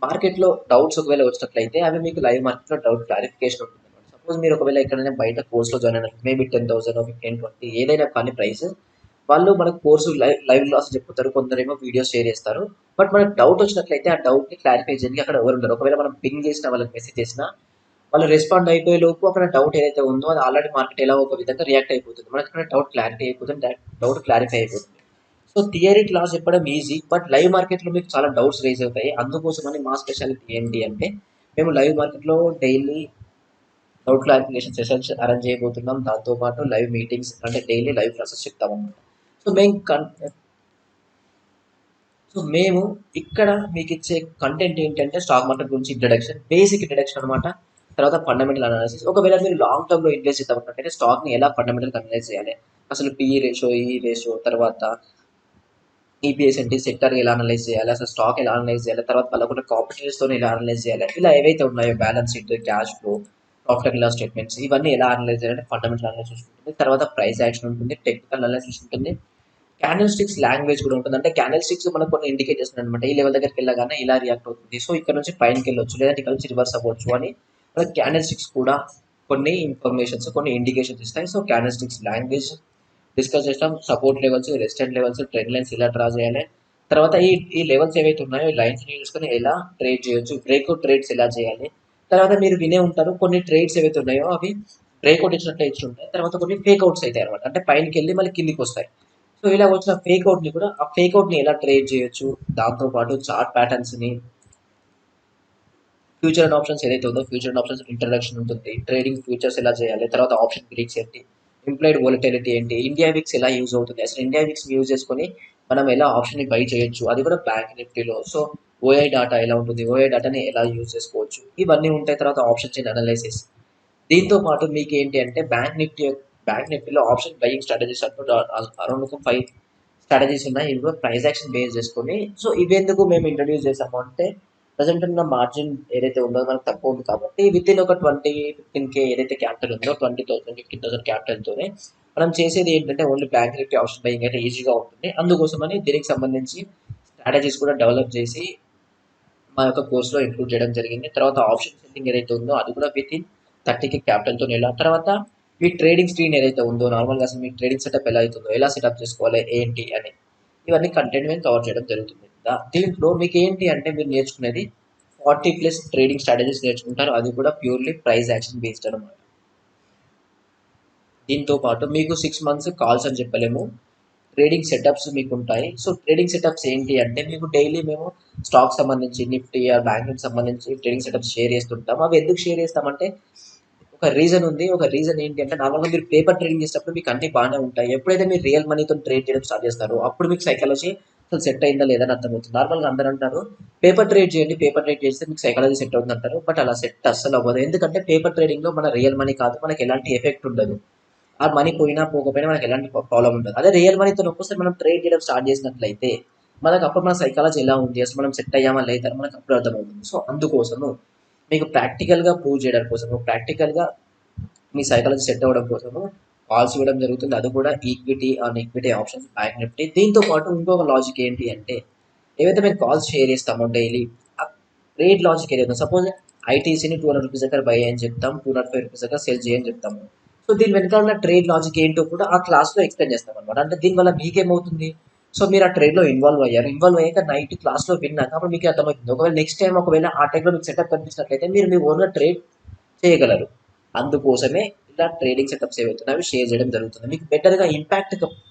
మార్కెట్లో డౌట్స్ ఒకవేళ వచ్చినట్లయితే అవి మీకు లైవ్ మార్కెట్లో డౌట్ క్లారిఫికేషన్ ఉంటుంది. సపోజ్ మీరు ఒకవేళ ఎక్కడైనా బయట కోర్స్లో జాయిన్ అయినట్టు మేబీ 10,000 15, 20 ఏదైనా కానీ ప్రైస్, వాళ్ళు మనకు కోర్సు లైవ్ క్లాస్ చెప్తారు, కొందరేమో వీడియోస్ షేర్ చేస్తారు. బట్ మనకు డౌట్ వచ్చినట్లయితే ఆ డౌట్ ని క్లారిఫై చేయడానికి అక్కడ ఎవరు ఉండరు. ఒకవేళ మనం పింగ్ చేసినా, వాళ్ళకి మెసేజ్ చేసినా వాళ్ళు రెస్పాండ్ అయిపోయే లోపు అక్కడ డౌట్ ఏదైతే ఉందో అది ఆల్రెడీ మార్కెట్ ఎలా ఒక విధంగా రియాక్ట్ అయిపోతుంది, మనకి అక్కడ డౌట్ క్లారిటీ అయిపోతుంది, డౌట్ క్లారిఫై అయిపోతుంది. సో థియరీ క్లాస్ చెప్పడం ఈజీ, బట్ లైవ్ మార్కెట్లో మీకు చాలా డౌట్స్ రేజ్ అవుతాయి. అందుకోసమని మా స్పెషాలిటీ ఏంటి అంటే మేము లైవ్ మార్కెట్లో daily doubt clarification sessions arrange చేయబోతున్నాం. దాంతోపాటు లైవ్ మీటింగ్స్ అంటే డైలీ లైవ్ క్లాసెస్ చెప్తాం అన్నమాట. సో మేము ఇక్కడ మీకు ఇచ్చే కంటెంట్ ఏంటంటే స్టాక్ మార్కెట్ గురించి ఇంట్రడక్షన్, బేసిక్ ఇంట్రడక్షన్ అనమాట. తర్వాత ఫండమెంటల్ అనాలిసిస్. ఒకవేళ మీరు లాంగ్ టర్మ్ లో ఇన్వెస్ట్ చేద్దామంటే స్టాక్ ని ఎలా ఫండమెంటల్ అనలైజ్ చేయాలి, అసలు పిఈ రేషియో, ఈ రేషియో, తర్వాత ఈపీఎస్ ఏంటి, సెక్టర్ ఎలా అనలైజ్ చేయాలి, అసలు స్టాక్ ఎలా అనలైజ్ చేయాలి, తర్వాత వాళ్ళకున్న కాంపిటీటర్స్తో ఎలా అనలైజ్ చేయాలి, ఇలా ఏవైతే ఉన్నాయో balance sheet, cash flow, profit and loss statements, ఇవన్నీ ఎలా అనలైజ్ చేయాలంటే ఫండమెంటల్ అనాలిసిస్ ఉంటుంది. తర్వాత ప్రైస్ యాక్షన్ ఉంటుంది, టెక్నికల్ అనాలిసిస్ ఉంటుంది, క్యాండిల్ స్టిక్స్ లాంగ్వేజ్ కూడా ఉంటుంది. అంటే క్యాండిల్ స్టిక్స్ మనకు కొన్ని ఇండికేట్ చేస్తుంది అనమాట, ఈ లెవెల్ దగ్గరికి వెళ్ళగానే ఇలా రియాక్ట్ అవుతుంది, సో ఇక్కడ నుంచి పైనకి వెళ్ళొచ్చు, లేదంటే ఇక్కడ నుంచి రివర్స్ అవ్వచ్చు అని మనకి క్యాండిల్ స్టిక్స్ కూడా కొన్ని ఇన్ఫర్మేషన్స్, కొన్ని ఇండికేషన్స్ ఇస్తాయి. So candle sticks language discuss చేస్తాం. Support levels, resistant levels, trend lines ఎలా డ్రా చేయాలి, తర్వాత ఈ లెవెల్స్ ఏవైతే ఉన్నాయో ఈ లైన్స్ చూసుకొని ఎలా ట్రేడ్ చేయొచ్చు, బ్రేక్అవుట్ ట్రేడ్స్ ఎలా చేయాలి. తర్వాత మీరు వినే ఉంటారు కొన్ని ట్రేడ్స్ ఏవైతే ఉన్నాయో అవి బ్రేక్అవుట్ ఇచ్చినట్లు ఇచ్చి ఉంటాయి, తర్వాత కొన్ని ఫేక్అవుట్స్ అవుతాయి అనమాట, అంటే పైనకి వెళ్ళి మళ్ళీ కిందికి వస్తాయి. సో ఇలా వచ్చిన ఫేక్అవుట్ని కూడా ఆ ఫేక్అవుట్ని ఎలా ట్రేడ్ చేయొచ్చు, దాంతోపాటు చార్ట్ ప్యాటర్న్స్ని, ఫ్యూచర్ అండ్ ఆప్షన్స్ ఏదైతే ఉందో ఫ్యూచర్ అండ్ ఆప్షన్స్ ఇంట్రడక్షన్ ఉంటుంది, ట్రేడింగ్ ఫ్యూచర్స్ ఎలా చేయాలి, తర్వాత ఆప్షన్ గ్రీక్స్ ఏంటి, ఇంప్లైడ్ వోలటిలిటీ ఏంటి, ఇండియా విక్స్ ఎలా యూజ్ అవుతుంది, అసలు ఇండియా విక్స్ యూజ్ చేసుకొని మనం ఎలా ఆప్షన్ని బై చేయొచ్చు, అది కూడా బ్యాంక్ నిఫ్టీలో. సో ఓఐ డాటా ఎలా ఉంటుంది, ఓఐ డాటాని ఎలా యూజ్ చేసుకోవచ్చు, ఇవన్నీ ఉంటాయి. తర్వాత ఆప్షన్ చైన్ అనాలిసిస్. దీంతో పాటు మీకు ఏంటి అంటే బ్యాంక్ నిఫ్టీలో ఆప్షన్ బయింగ్ స్ట్రాటజీస్ అంటూ అరౌండ్ ఒక 5 స్ట్రాటజీస్ ఉన్నాయి. ఇవి కూడా ప్రైస్ యాక్షన్ బేస్ చేసుకొని. సో ఇవి ఎందుకు మేము ఇంట్రడ్యూస్ చేసాము అంటే ప్రజెంట్ ఉన్న మార్జిన్ ఏదైతే ఉందో మనకు తక్కువ ఉంది కాబట్టి విత్ ఇన్ ఒక 20-15K ఏదైతే క్యాపిటల్ ఉందో 20,000 15,000 క్యాపిటల్తోనే మనం చేసేది ఏంటంటే only bank Nifty option buying అయితే ఈజీగా ఉంటుంది. అందుకోసమని దీనికి సంబంధించి స్ట్రాటజీస్ కూడా డెవలప్ చేసి మా యొక్క కోర్సులో ఇంక్లూడ్ చేయడం జరిగింది. తర్వాత ఆప్షన్ సెట్టింగ్ ఏదైతే ఉందో అది కూడా విత్ ఇన్ 30K క్యాపిటల్తో ఎలా, తర్వాత మీ ట్రేడింగ్ స్క్రీన్ ఏదైతే ఉందో నార్మల్గా అసలు మీ ట్రేడింగ్ సెటప్ ఎలా అవుతుందో, ఎలా సెటప్ చేసుకోవాలి ఏంటి అని, ఇవన్నీ కంటెంట్ మేము కవర్ చేయడం జరుగుతుంది. దీంట్లో మీకు ఏంటి అంటే మీరు నేర్చుకునేది 40+ ట్రేడింగ్ స్ట్రాటజీస్ నేర్చుకుంటారు, అది కూడా ప్యూర్లీ ప్రైస్ యాక్షన్ బేస్డ్ అనమాట. దీంతో పాటు మీకు 6 months కాల్స్ అని చెప్పలేము, ట్రేడింగ్ సెటప్స్ మీకు ఉంటాయి. సో ట్రేడింగ్ సెటప్స్ ఏంటి అంటే మీకు డైలీ మేము స్టాక్ సంబంధించి నిఫ్టీ బ్యాంకింగ్ సంబంధించి ట్రేడింగ్ సెటప్స్ షేర్ చేస్తుంటాం. అవి ఎందుకు షేర్ చేస్తామంటే ఒక రీజన్ ఉంది. ఒక రీజన్ ఏంటి అంటే నార్మల్గా మీరు పేపర్ ట్రేడింగ్ చేసేటప్పుడు మీకు అన్ని బాగానే ఉంటాయి. ఎప్పుడైతే మీరు రియల్ మనీతో ట్రేడ్ చేయడం స్టార్ట్ చేస్తారో అప్పుడు మీకు సైకాలజీ అసలు సెట్ అయిందా లేదని అర్థమవుతుంది. నార్మల్గా అందరూ అంటారు పేపర్ ట్రేడ్ చేయండి, పేపర్ ట్రేడ్ చేస్తే మీకు సైకాలజీ సెట్ అవుతుంది అంటారు, బట్ అలా సెట్ అస్సలు అవ్వదు. ఎందుకంటే పేపర్ ట్రేడింగ్లో మన రియల్ మనీ కాదు, మనకి ఎలాంటి ఎఫెక్ట్ ఉండదు. ఆ మనీ పోయినా పోకపోయినా మనకి ఎలాంటి ప్రాబ్లం ఉండదు. అదే రియల్ మనీతో ఒక్కసారి మనం ట్రేడ్ చేయడం స్టార్ట్ చేసినట్లయితే మనకు అప్పుడు మన సైకాలజీ ఎలా ఉంది, అసలు మనం సెట్ అయ్యామా లేదా మనకు అప్పుడు అర్థమవుతుంది. సో అందుకోసము మీకు ప్రాక్టికల్గా ప్రూవ్ చేయడం కోసము, ప్రాక్టికల్గా మీ సైకాలజీ సెట్ అవ్వడం కోసము కాల్స్ ఇవ్వడం జరుగుతుంది. అది కూడా equity on equity options, bank Nifty. దీంతో పాటు ఇంకొక లాజిక్ ఏంటి అంటే ఏవైతే మేము కాల్స్ షేర్ చేస్తామో డైలీ ఆ ట్రేడ్ లాజిక్ ఏదైతే సపోజ్ ఐటీసీని 200 రూపీస్ దగ్గర బై అని చెప్తాం, 205 రూపీస్ దగ్గర సేల్ చేయని చెప్తాము. సో దీని వెనకాల ఉన్న ట్రేడ్ లాజిక్ ఏంటో కూడా ఆ క్లాస్లో ఎక్స్ప్లెయిన్ చేస్తాం అనమాట. అంటే దీనివల్ల మీకేమవుతుంది, సో మీరు ఆ ట్రేడ్లో ఇన్వాల్వ్ అయ్యారు, ఇన్వాల్వ్ అయ్యాక నైట్ క్లాస్లో విన్నాక అప్పుడు మీకు అర్థమవుతుంది. ఒకవేళ నెక్స్ట్ టైం ఒకవేళ ఆ టైంలో మీకు సెటప్ కనిపించినట్లయితే మీరు మీ ఓన్గా ట్రేడ్ చేయగలరు. అందుకోసమే ఇలా ట్రేడింగ్ సెటప్స్ ఏవైతున్నాయో అవి షేర్ చేయడం జరుగుతుంది, మీకు బెటర్గా ఇంపాక్ట్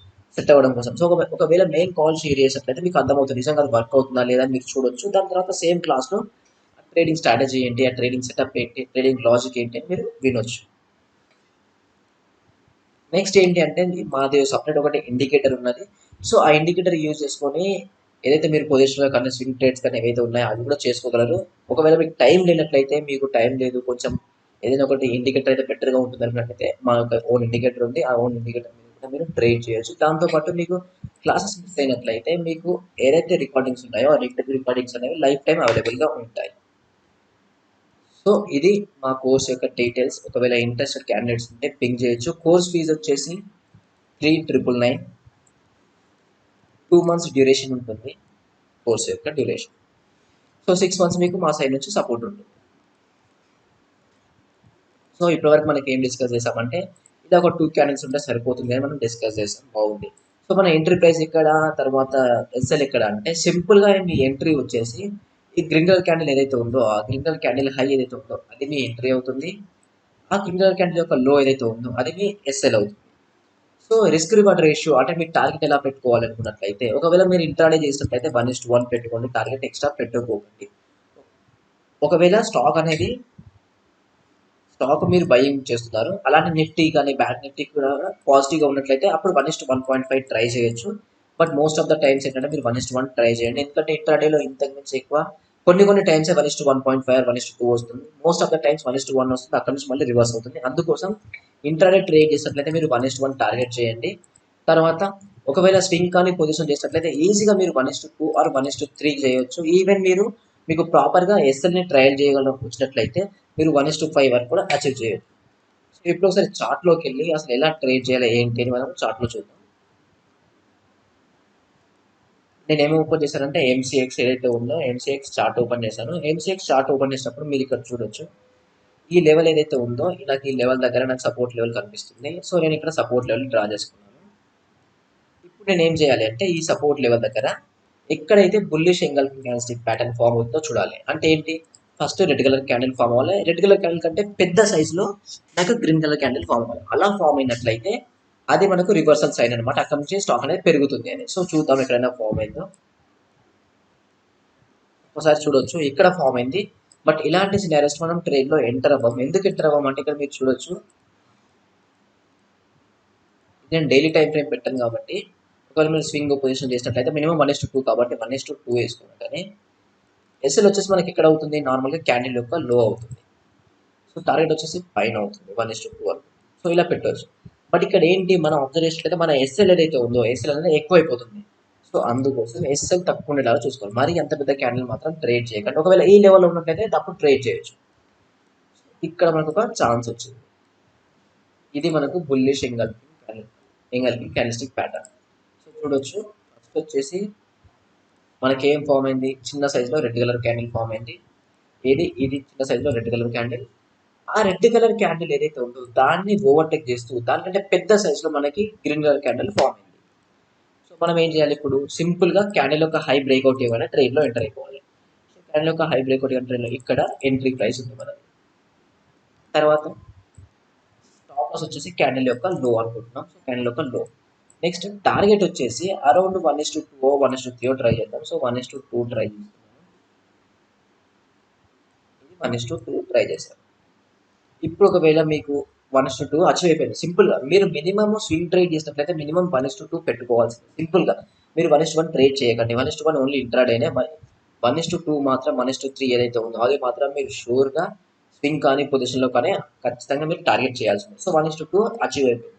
సెట్ అవ్వడం కోసం. సో ఒకవేళ మెయిన్ కాల్ షేర్ చేసినట్లయితే మీకు అర్థమవుతుంది నిజంగా అది వర్క్ అవుతుందా లేదా అని మీరు చూడొచ్చు. దాని తర్వాత సేమ్ క్లాస్లో ట్రేడింగ్ స్ట్రాటజీ ఏంటి, ఆ ట్రేడింగ్ సెటప్ ఏంటి, ట్రేడింగ్ లాజిక్ ఏంటి అని మీరు వినొచ్చు. నెక్స్ట్ ఏంటి అంటే మాది సపరేట్ ఒకటి ఇండికేటర్ ఉన్నది. సో ఆ ఇండికేటర్ యూజ్ చేసుకొని ఏదైతే మీరు పొజిషన్లో కానీ స్వింగ్ ట్రేడ్స్ కానీ ఏవైతే ఉన్నాయో అవి కూడా చేసుకోగలరు. ఒకవేళ మీకు టైం లేనట్లయితే, మీకు టైం లేదు కొంచెం ఏదైనా ఒకటి ఇండికేటర్ అయితే బెటర్గా ఉంటుంది అన్నట్లయితే మా యొక్క ఓన్ ఇండికేటర్ ఉంది, ఆ ఓన్ ఇండికేటర్ మీద కూడా మీరు ట్రేడ్ చేయొచ్చు. దాంతోపాటు మీకు క్లాసెస్ మిస్ అయినట్లయితే మీకు ఏదైతే రికార్డింగ్స్ ఉన్నాయో ఆ రికార్డింగ్స్ అనేవి లైఫ్ టైం అవైలబుల్గా ఉంటాయి. సో ఇది మా కోర్స్ యొక్క డీటెయిల్స్. ఒకవేళ ఇంట్రెస్టెడ్ క్యాండిడేట్స్ ఉంటే పింక్ చేయొచ్చు. కోర్స్ ఫీజు వచ్చేసి 3,999. 2 months డ్యూరేషన్ ఉంటుంది కోర్స్ యొక్క డ్యూరేషన్. సో 6 months మీకు మా సైడ్ నుంచి సపోర్ట్ ఉంటుంది. సో ఇప్పటివరకు మనకి ఏం డిస్కస్ చేసామంటే ఇది ఒక 2 క్యాండిల్స్ ఉంటే సరిపోతుంది అని మనం డిస్కస్ చేసాం, బాగుంది. సో మన ఎంట్రీ ప్రైస్ ఇక్కడ, తర్వాత ఎస్ఎల్ ఇక్కడ అంటే సింపుల్గా మీ ఎంట్రీ వచ్చేసి ఈ గ్రీన్ కలర్ క్యాండిల్ ఏదైతే ఉందో ఆ గ్రీన్ కలర్ క్యాండిల్ హై ఏదైతే ఉందో అది మీ ఎంట్రీ అవుతుంది. ఆ గ్రీన్ కలర్ క్యాండిల్ యొక్క లో ఏదైతే ఉందో అది మీ ఎస్ఎల్ అవుతుంది. సో రిస్క్ రివార్డ్ రేషియో అంటే మీరు టార్గెట్ ఎలా పెట్టుకోవాలనుకున్నట్లయితే ఒకవేళ మీరు ఇంట్రాడే చేసినట్లయితే 1:1 పెట్టుకోండి, టార్గెట్ ఎక్స్ట్రా పెట్టుకోకండి. ఒకవేళ స్టాక్ మీరు బయింగ్ చేస్తున్నారు, అలాంటి నిఫ్టీ కానీ బ్యాంక్ నిఫ్టీ కూడా పాజిటివ్గా ఉన్నట్లయితే అప్పుడు 1:1.5 ట్రై చేయొచ్చు. But most of the times ఏంటంటే మీరు 1:1 ట్రై చేయండి, ఎందుకంటే ఇంట్రాడేలో ఇంతకు మించి ఎక్కువ కొన్ని టైమ్స్ 1:1.5 1:2 వస్తుంది. మోస్ట్ ఆఫ్ ద టైమ్స్ 1:1 వస్తుంది, అక్కడ నుంచి మళ్ళీ రివర్స్ అవుతుంది. అందుకోసం ఇంట్రాడే ట్రేడ్ చేసినట్లయితే మీరు 1:1 టార్గెట్ చేయండి. తర్వాత ఒకవేళ స్వింగ్ కానీ పొజిషన్ చేసినట్లయితే ఈజీగా మీరు 1:2 ఆర్ 1:3 చేయొచ్చు. ఈవెన్ మీకు ప్రాపర్‌గా ఎస్ఎల్‌ని ట్రయల్ చేయగల వచ్చినట్లయితే మీరు 1:5 వరకు కూడా అచీవ్ చేయొచ్చు. సో, ఇప్పుడు ఒకసారి చార్ట్‌లోకెళ్ళి అసలు ఎలా ట్రేడ్ చేయాలి ఏంటి అని మనం చార్ట్‌లో చూద్దాం. నేనేమి ఓపెన్ చేశానంటే ఎంసీఎక్స్ ఏదైతే ఉందో ఎంసీఎక్స్ చార్ట్ ఓపెన్ చేశాను. ఎంసీఎక్స్ చార్ట్ ఓపెన్ చేసినప్పుడు మీరు ఇక్కడ చూడొచ్చు. ఈ లెవెల్ ఏదైతే ఉందో నాకు ఈ లెవెల్ దగ్గర నాకు సపోర్ట్ లెవెల్ కనిపిస్తుంది. సో, నేను ఇక్కడ సపోర్ట్ లెవెల్ డ్రా చేసుకున్నాను. ఇప్పుడు నేను ఏం చేయాలి అంటే ఈ సపోర్ట్ లెవెల్ దగ్గర ఎక్కడైతే bullish engulfing candlestick pattern form అవుతుందో చూడాలి. అంటే ఏంటి? First red colour candle form అవ్వాలి. రెడ్ కలర్ క్యాండిల్ కంటే పెద్ద సైజులో నాకు గ్రీన్ కలర్ క్యాండిల్ ఫామ్ అవ్వాలి. అలా ఫామ్ అయినట్లయితే అది మనకు రివర్సల్ సైన్ అనమాట. అక్కడ నుంచి స్టాక్ అనేది పెరుగుతుంది అని. సో, చూద్దాం ఎక్కడైనా ఫామ్ అయిందో. ఒకసారి చూడొచ్చు ఇక్కడ ఫామ్ అయింది. బట్ ఇలాంటి సినారియోస్ మనం ట్రేడ్‌లో ఎంటర్ అవ్వం. ఎందుకు ఎంటర్ అవ్వం అంటే ఇక్కడ మీరు చూడొచ్చు. నేను డైలీ టైం ఫ్రేమ్ పెట్టాను కాబట్టి ఒకవేళ మీరు స్వింగ్ పొజిషన్ చేసినట్లయితే మినిమం 1:2 కాబట్టి 1:2 వేసుకున్నాను. కానీ ఎస్ఎల్ వచ్చేసి మనకి ఎక్కడ అవుతుంది? నార్మల్‌గా క్యాండిల్ యొక్క లో అవుతుంది. సో, టార్గెట్ వచ్చేసి పైన అవుతుంది 1:2 వరకు. సో, ఇలా పెట్టొచ్చు. బట్ ఇక్కడ ఏంటి మనం అబ్జర్వ్ చేసినట్లయితే మన ఎస్ఎల్ ఏదైతే ఉందో ఎస్ఎల్ అనేది ఎక్కువైపోతుంది. సో, అందుకోసం ఎస్ఎల్ తక్కువ ఉండేలాగా చూసుకోవాలి. మరి అంత పెద్ద క్యాండిల్ మాత్రం ట్రేడ్ చేయకండి. ఒకవేళ ఈ లెవెల్‌లో ఉన్నట్లయితే అప్పుడు ట్రేడ్ చేయొచ్చు. ఇక్కడ మనకు ఒక ఛాన్స్ వచ్చింది. ఇది మనకు bullish engulfing candlestick pattern. So, చూడొచ్చు. ఫస్ట్ వచ్చేసి మనకి ఏం ఫామ్ అయింది? చిన్న సైజులో రెడ్ కలర్ క్యాండిల్ ఫామ్ అయింది. ఇది చిన్న సైజులో రెడ్ కలర్ క్యాండిల్. ఆ రెడ్ కలర్ క్యాండిల్ ఏదైతే ఉందో దాన్ని ఓవర్టేక్ చేస్తూ దానికంటే పెద్ద సైజులో మనకి గ్రీన్ కలర్ క్యాండిల్ ఫామ్ అయింది. సో, మనం ఏం చేయాలి ఇప్పుడు? సింపుల్‌గా క్యాండిల్ యొక్క హై బ్రేక్అవుట్ ఇవ్వగానే ట్రేడ్‌లో ఎంటర్ అయిపోవాలి. సో, క్యాండిల్ యొక్క హై బ్రేక్అవుట్ ఎంట్రీలో ఇక్కడ ఎంట్రీ ప్రైస్ ఉంది మనది. తర్వాత స్టాప్ లాస్ వచ్చేసి క్యాండిల్ యొక్క లో అనుకుంటున్నాం. సో, క్యాండిల్ యొక్క లో. నెక్స్ట్ టార్గెట్ వచ్చేసి అరౌండ్ 1:2 1:3 ట్రై చేద్దాం. సో, 1:2 ట్రై చేస్తున్నాను. ఇది 1:2 ట్రై చేశాను. ఇప్పుడు ఒకవేళ మీకు 1:2 అచీవ్ అయిపోయింది. సింపుల్‌గా మీరు మినిమమ్ స్వింగ్ ట్రేడ్ చేసినట్లయితే మినిమమ్ 1:2 పెట్టుకోవాల్సింది. సింపుల్‌గా మీరు 1:1 ట్రేడ్ చేయకండి. 1:1 ఓన్లీ ఇంట్రాడేనే. 1:2 మాత్రం 1:3 ఏదైతే ఉందో అది మాత్రం మీరు షూర్‌గా స్వింగ్ కానీ పొజిషన్‌లో కానీ ఖచ్చితంగా మీరు టార్గెట్ చేయాల్సింది. సో, 1:2 అచీవ్ అయిపోయింది.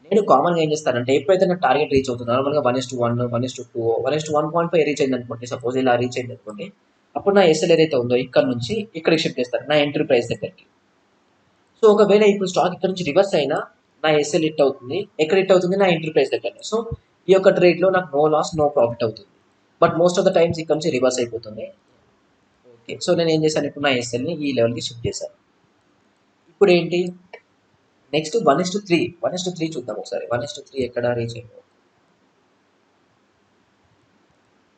నేను కామన్‌గా ఏం చేస్తానంటే ఎప్పుడైతే నా టార్గెట్ రీచ్ అవుతుందో నార్మల్‌గా 1:1, 1:2, 1:1.5 రీచ్ అయిందనుకోండి. సపోజ్ ఇలా రీచ్ అయిందనుకోండి. అప్పుడు నా ఎస్ఎల్ ఏదైతే ఉందో ఇక్కడ నుంచి ఇక్కడికి షిఫ్ట్ చేస్తాను. నా ఎంట్రీ ప్రైస్ దగ్గరికి. సో, ఒకవేళ ఇప్పుడు స్టాక్ ఇక్కడ నుంచి రివర్స్ అయినా నా ఎస్ఎల్ హిట్ అవుతుంది. ఎక్కడ హిట్ అవుతుంది? నా ఎంట్రీ ప్రైస్ దగ్గరనే. సో, ఈ యొక్క ట్రేడ్‌లో నాకు నో లాస్, నో ప్రాఫిట్ అవుతుంది. But most of the times ఇక్కడ నుంచి రివర్స్ అయిపోతుంది. ఓకే. సో, నేను ఏం చేశాను ఇప్పుడు నా ఎస్ఎల్‌ని ఈ లెవెల్‌కి షిఫ్ట్ చేశాను. ఇప్పుడు ఏంటి? నెక్స్ట్ 1:3 1:3 చూద్దాం ఒకసారి. 1:3 ఎక్కడ రీచ్ అయిందో.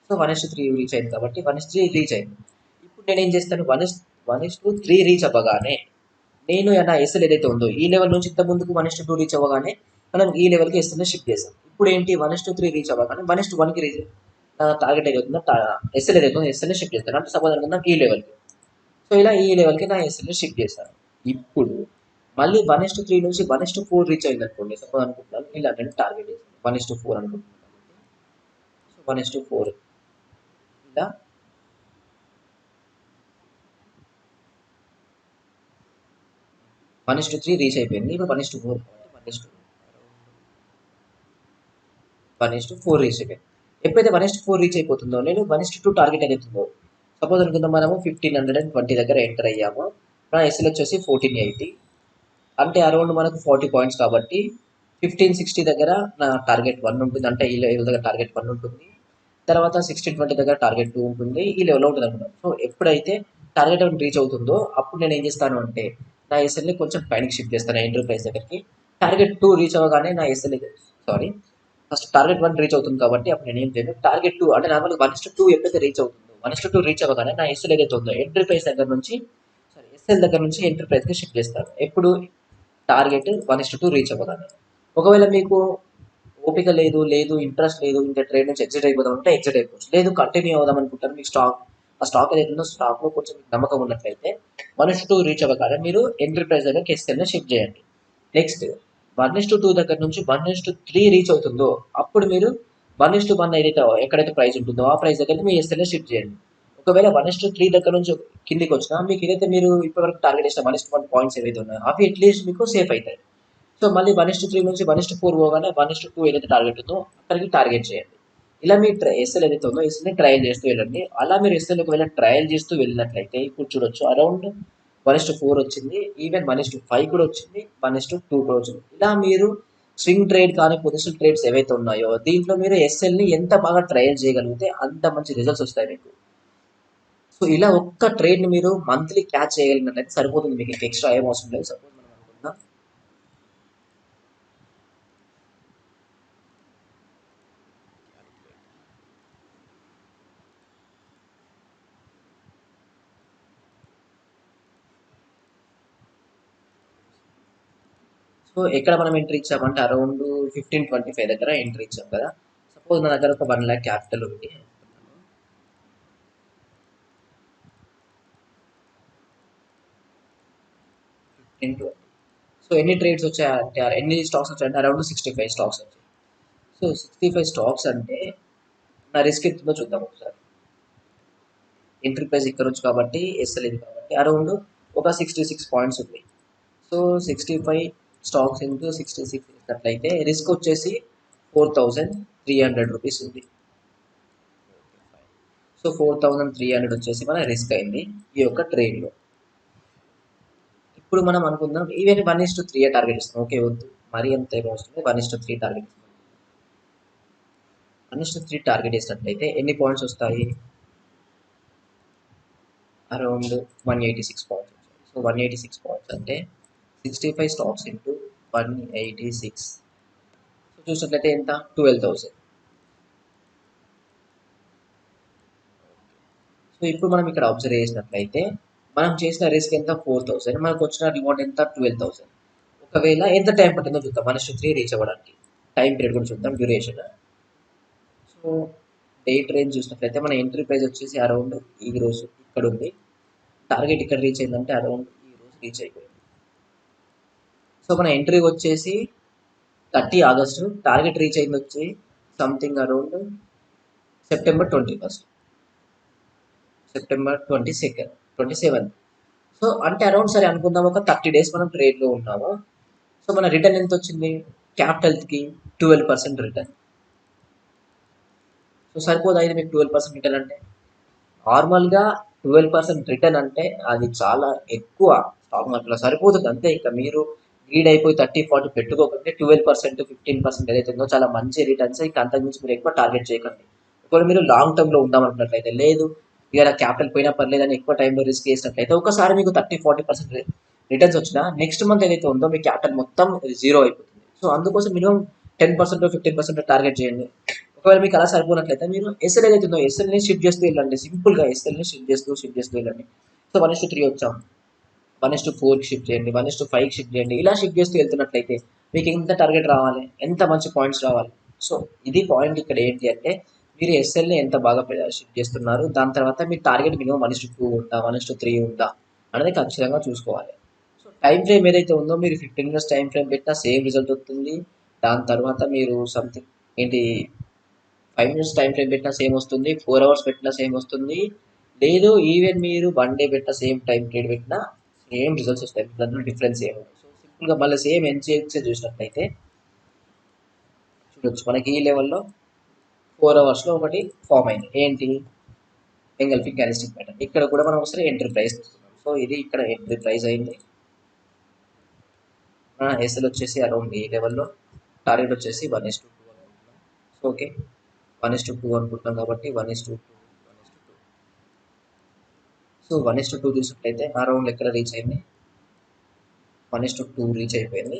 సో, 1:3 రీచ్ అయింది కాబట్టి 1:3 రీచ్ అయింది. ఇప్పుడు నేనేం చేస్తాను 1:3 రీచ్ అవ్వగానే నేను నా ఎస్ఎల్ ఏదైతే ఉందో ఈ లెవెల్ నుంచి ఇంత ముందుకు 1:2 రీచ్ అవ్వగానే మనం ఈ లెవెల్‌కి ఎస్ఎల్‌ని షిఫ్ట్ చేసాం. ఇప్పుడు ఏంటి 1:3 రీచ్ అవ్వగానే 1:1కి రీచ్ టార్గెట్ ఏదైతుందో ఎస్ఎల్ ఏదైతే ఉందో ఎస్ఎల్‌ని షిఫ్ట్ చేస్తాను. అంటే సపోజ్ అనుకుందాం ఈ లెవెల్‌కి. సో, ఇలా ఈ లెవెల్‌కి నా ఎస్ఎల్‌ని షిఫ్ట్ చేశాను. ఇప్పుడు మళ్ళీ 1:3 నుంచి 1:4 రీచ్ అయిందనుకోండి. సపోజ్ అనుకుంటున్నాను ఇలా నేను టార్గెట్ చేశాను. 1:4 అనుకుంటున్నాను. సో, 1:4 ఇలా 1:3 రీచ్ అయిపోయింది. ఇప్పుడు 1:4 1:4 రీచ్ అయిపోయింది. ఎప్పుడైతే 1:4 రీచ్ అయిపోతుందో నేను 1:2 టార్గెట్ ఏదైతుందో సపోజ్ అనుకుందాం మనము 1520 దగ్గర ఎంటర్ అయ్యాము. నా ఎస్ఎల్ వచ్చేసి 1480 అంటే అరౌండ్ మనకు 40 పాయింట్స్ కాబట్టి 1560 దగ్గర నా టార్గెట్ 1 ఉంటుంది. అంటే ఈ లెవెల్ దగ్గర టార్గెట్ 1 ఉంటుంది. తర్వాత 1620 దగ్గర టార్గెట్ 2 ఉంటుంది. ఈ లెవెల్‌లో ఉంటుంది అనుకుందాం. సో, ఎప్పుడైతే టార్గెట్ 1 రీచ్ అవుతుందో అప్పుడు నేను ఏం చేస్తాను అంటే నా ఎస్ఎల్‌ని కొంచెం పైనకి షిఫ్ట్ చేస్తాను ఎంట్రీ ప్రైస్ దగ్గరికి. టార్గెట్ 2 రీచ్ అవ్వగానే నా SL sorry first target 1 reach అవుతుంది కాబట్టి అప్పుడు నేను ఏం చేయను. టార్గెట్ 2 అంటే నార్మల్‌గా 1:2 ఎప్పుడైతే రీచ్ అవుతుందో 1:2 రీచ్ అవ్వగానే నా ఎస్ఎల్ ఏదైతే ఉందో ఎంట్రీ ప్రైస్ దగ్గర నుంచి ఎస్ఎల్ దగ్గర నుంచి ఎంట్రీ ప్రైస్‌కి షిఫ్ట్ చేస్తాను. ఎప్పుడు టార్గెట్ 1:2 రీచ్ అవ్వగానే. ఒకవేళ మీకు ఓపిక లేదు ఇంట్రెస్ట్ లేదు ఇంకా ట్రేడ్ నుంచి ఎగ్జిట్ అయిపోదాం అంటే ఎగ్జిట్ అయిపోవచ్చు. లేదు కంటిన్యూ అవుదాం అనుకుంటారు. మీకు ఆ స్టాక్ ఏదైతే ఉందో స్టాక్‌లో కొంచెం మీకు నమ్మకం ఉన్నట్లయితే 1:2 రీచ్ అవ్వగానే మీరు ఎంట్రీ ప్రైస్ దగ్గరికి ఎస్ఎల్‌ని షిఫ్ట్ చేయండి. నెక్స్ట్ 1:2 దగ్గర నుంచి 1:3 రీచ్ అవుతుందో అప్పుడు మీరు 1:1 ఏదైతే ఎక్కడైతే ప్రైస్ ఉంటుందో ఆ ప్రైస్ దగ్గరికి మీ ఎస్ఎల్‌ని షిఫ్ట్ చేయండి. ఒకవేళ 1:3 దగ్గర నుంచి కిందికి వచ్చినా మీకు ఏదైతే మీరు ఇప్పటివరకు టార్గెట్ చేసిన 1:1 పాయింట్స్ ఏవైతే ఉన్నాయో అవి అట్లీస్ట్ మీకు సేఫ్ అవుతాయి. సో మళ్ళీ 1:3 నుంచి 1:4 పోగానే 1:2 ఏదైతే టార్గెట్ ఉందో అక్కడికి టార్గెట్ చేయండి. ఇలా మీ ఎస్ఎల్ ఏదైతే ఉందో ఎస్ఎల్ని ట్రయల్ చేస్తూ వెళ్ళండి. అలా మీరు ఎస్ఎల్ ఒకవేళ ట్రయల్ చేస్తూ వెళ్ళినట్లయితే ఇప్పుడు చూడొచ్చు అరౌండ్ 1:4 వచ్చింది. ఈవెన్ 1:5 కూడా వచ్చింది. 1:2 కూడా వచ్చింది. ఇలా మీరు స్వింగ్ ట్రేడ్ కానీ పొజిషన్ ట్రేడ్స్ ఏవైతే ఉన్నాయో దీంట్లో మీరు ఎస్ఎల్ని ఎంత బాగా ట్రయల్ చేయగలిగితే అంత మంచి రిజల్ట్స్ వస్తాయి మీకు. సో ఇలా ఒక్క ట్రేడ్ని మీరు మంత్లీ క్యాచ్ చేయగలిగినట్లయితే సరిపోతుంది. మీకు ఎక్స్ట్రా ఏం అవసరం లేదు. సపోజ్ మనం అనుకుందాం సో ఎక్కడ మనం ఎంట్రీ ఇచ్చామంటే అరౌండ్ 1525 దగ్గర ఎంట్రీ ఇచ్చాం కదా. సపోజ్ నా దగ్గర ఒక 1 lakh క్యాపిటల్ ఉంది. ఇంటూ సో ఎన్ని ట్రేడ్స్ వచ్చాయంటే ఎన్ని స్టాక్స్ వచ్చాయంటే అరౌండ్ 65 స్టాక్స్ వచ్చాయి. సో 65 స్టాక్స్ అంటే నా రిస్క్ ఎంతుందో చూద్దాం ఒకసారి. ఎంట్రీ ప్రైస్ ఇక్కడ వచ్చి కాబట్టి ఎస్ఎల్ ఇది కాబట్టి అరౌండ్ ఒక 66 పాయింట్స్ ఉంది. సో 65 స్టాక్స్ ఇంటూ 66 ఇచ్చినట్లయితే రిస్క్ వచ్చేసి 4300 రూపీస్ ఉంది. సో 4300 వచ్చేసి మన రిస్క్ అయింది ఈ యొక్క ట్రేడ్లో. ఇప్పుడు మనం అనుకుందాం ఈవెన్ 1:3 టార్గెట్ ఇస్తాం. ఓకే వద్దు మరీ ఎంత ఏమో వస్తుంది 1:3 టార్గెట్ ఇస్తాం. 1:3 టార్గెట్ ఇచ్చినట్లయితే ఎన్ని పాయింట్స్ వస్తాయి? అరౌండ్ 186 పాయింట్స్ వచ్చాయి. సో 186 పాయింట్స్ అంటే 65 స్టాక్స్ ఇంటూ 186. సో చూసినట్లయితే ఎంత? 12,000. సో ఇప్పుడు మనం ఇక్కడ అబ్జర్వ్ చేసినట్లయితే మనం చేసిన రిస్క్ ఎంత? 4,000. మనకు వచ్చిన రివార్డ్ ఎంత? 12,000. ఒకవేళ ఎంత టైం పట్టిందో చూద్దాం 1:3 రీచ్ అవ్వడానికి. టైం పీరియడ్ కూడా చూద్దాం, డ్యూరేషన్. సో డేట్ రేంజ్ చూసినట్లయితే మన ఎంట్రీ ప్రైస్ వచ్చేసి అరౌండ్ ఈ రోజు ఇక్కడ ఉంది. టార్గెట్ ఇక్కడ రీచ్ అయిందంటే అరౌండ్ ఈ రోజు రీచ్ అయిపోయింది. సో మన ఎంట్రీ వచ్చేసి 30 ఆగస్టు, టార్గెట్ రీచ్ అయింది వచ్చి something around September 21st, September 27th. So అంటే అరౌండ్ సరే అనుకుందాం ఒక 30 డేస్ మనం ట్రేడ్లో ఉన్నాము. సో మన రిటర్న్ ఎంత వచ్చింది? క్యాపిటల్కి 12% రిటర్న్. సో సరిపోదా ఇది మీకు 12% రిటర్న్ అంటే? నార్మల్గా 12% రిటర్న్ అంటే అది చాలా ఎక్కువ స్టాక్ మార్కెట్లో. సరిపోతుంది అంతే. ఇక మీరు గ్రీడ్ అయిపోయి 30-40 పెట్టుకోకండి. 12% 15% ఏదైతే ఉందో చాలా మంచి రిటర్న్స్. ఇక అంతకుమించి మీరు ఎక్కువ టార్గెట్ చేయకండి. ఒకవేళ మీరు లాంగ్ టర్మ్లో ఉందామనుకున్నట్లయితే లేదు ఇక క్యాపిటల్ పోయినా పర్లేదని ఎక్కువ టైంలో రిస్క్ చేసినట్లయితే ఒకసారి మీకు 30-40% రిటర్న్స్ వచ్చినా నెక్స్ట్ మంత్ ఏదైతే ఉందో మీ క్యాపిటల్ మొత్తం జీరో అయిపోతుంది. సో అందుకోసం మినిమం 10% 15% టార్గెట్ చేయండి. ఒకవేళ మీకు అలా సరిపోయినట్లయితే మీరు ఎస్ఎల్ ఏదైతే ఉందో ఎస్ఎల్ని షిఫ్ట్ చేస్తూ వెళ్ళండి. సింపుల్గా ఎస్ఎల్ని షిఫ్ట్ చేస్తూ వెళ్ళండి. సో 1:3 వచ్చాం, 1:4కి షిఫ్ట్ చేయండి, 1:5కి షిఫ్ట్ చేయండి. ఇలా షిఫ్ట్ చేస్తూ వెళ్తున్నట్లయితే మీకు ఎంత టార్గెట్ రావాలి, ఎంత మంచి పాయింట్స్ రావాలి. సో ఇది పాయింట్ ఇక్కడ ఏంటి అంటే మీరు ఎస్ఎల్ని ఎంత బాగా షిఫ్ట్ చేస్తున్నారు, దాని తర్వాత మీ టార్గెట్ మినిమం 1:2 ఉందా 1:3 ఉందా అనేది ఖచ్చితంగా చూసుకోవాలి. సో టైం ఫ్రేమ్ ఏదైతే ఉందో మీరు 15 minutes టైం ఫ్రేమ్ పెట్టినా సేమ్ రిజల్ట్ వస్తుంది. దాని తర్వాత మీరు సంథింగ్ ఏంటి 5 minutes టైం ఫ్రేమ్ పెట్టినా సేమ్ వస్తుంది, 4 hours పెట్టినా సేమ్ వస్తుంది. లేదు ఈవెన్ మీరు 1 day పెట్టినా సేమ్ టైం పీరియడ్ పెట్టినా సేమ్ రిజల్ట్స్ వస్తాయి. దాంట్లో డిఫరెన్స్ ఏమి ఉండదు. సో సింపుల్గా మళ్ళీ సేమ్ ఎన్సిఎక్స్ చూసినట్లయితే చూడొచ్చు మనకి ఈ లెవెల్లో 4 hours ఒకటి ఫామ్ అయింది. ఏంటి? Engulfing candlestick pattern. ఇక్కడ కూడా మనం ఒకసారి ఎంట్రీ ప్రైస్ తీసుకున్నాం. సో ఇది ఇక్కడ ఎంట్రీ ప్రైస్ అయింది. మన ఎస్ఎల్ వచ్చేసి అరౌండ్ ఈ లెవెల్లో, టార్గెట్ వచ్చేసి 1:2 అనుకుంటున్నాం. సో ఓకే 1:2 అనుకుంటున్నాం కాబట్టి 1:2. సో 1:2 చూసినట్లయితే అరౌండ్ ఎక్కడ రీచ్ అయింది? 1:2 రీచ్ అయిపోయింది.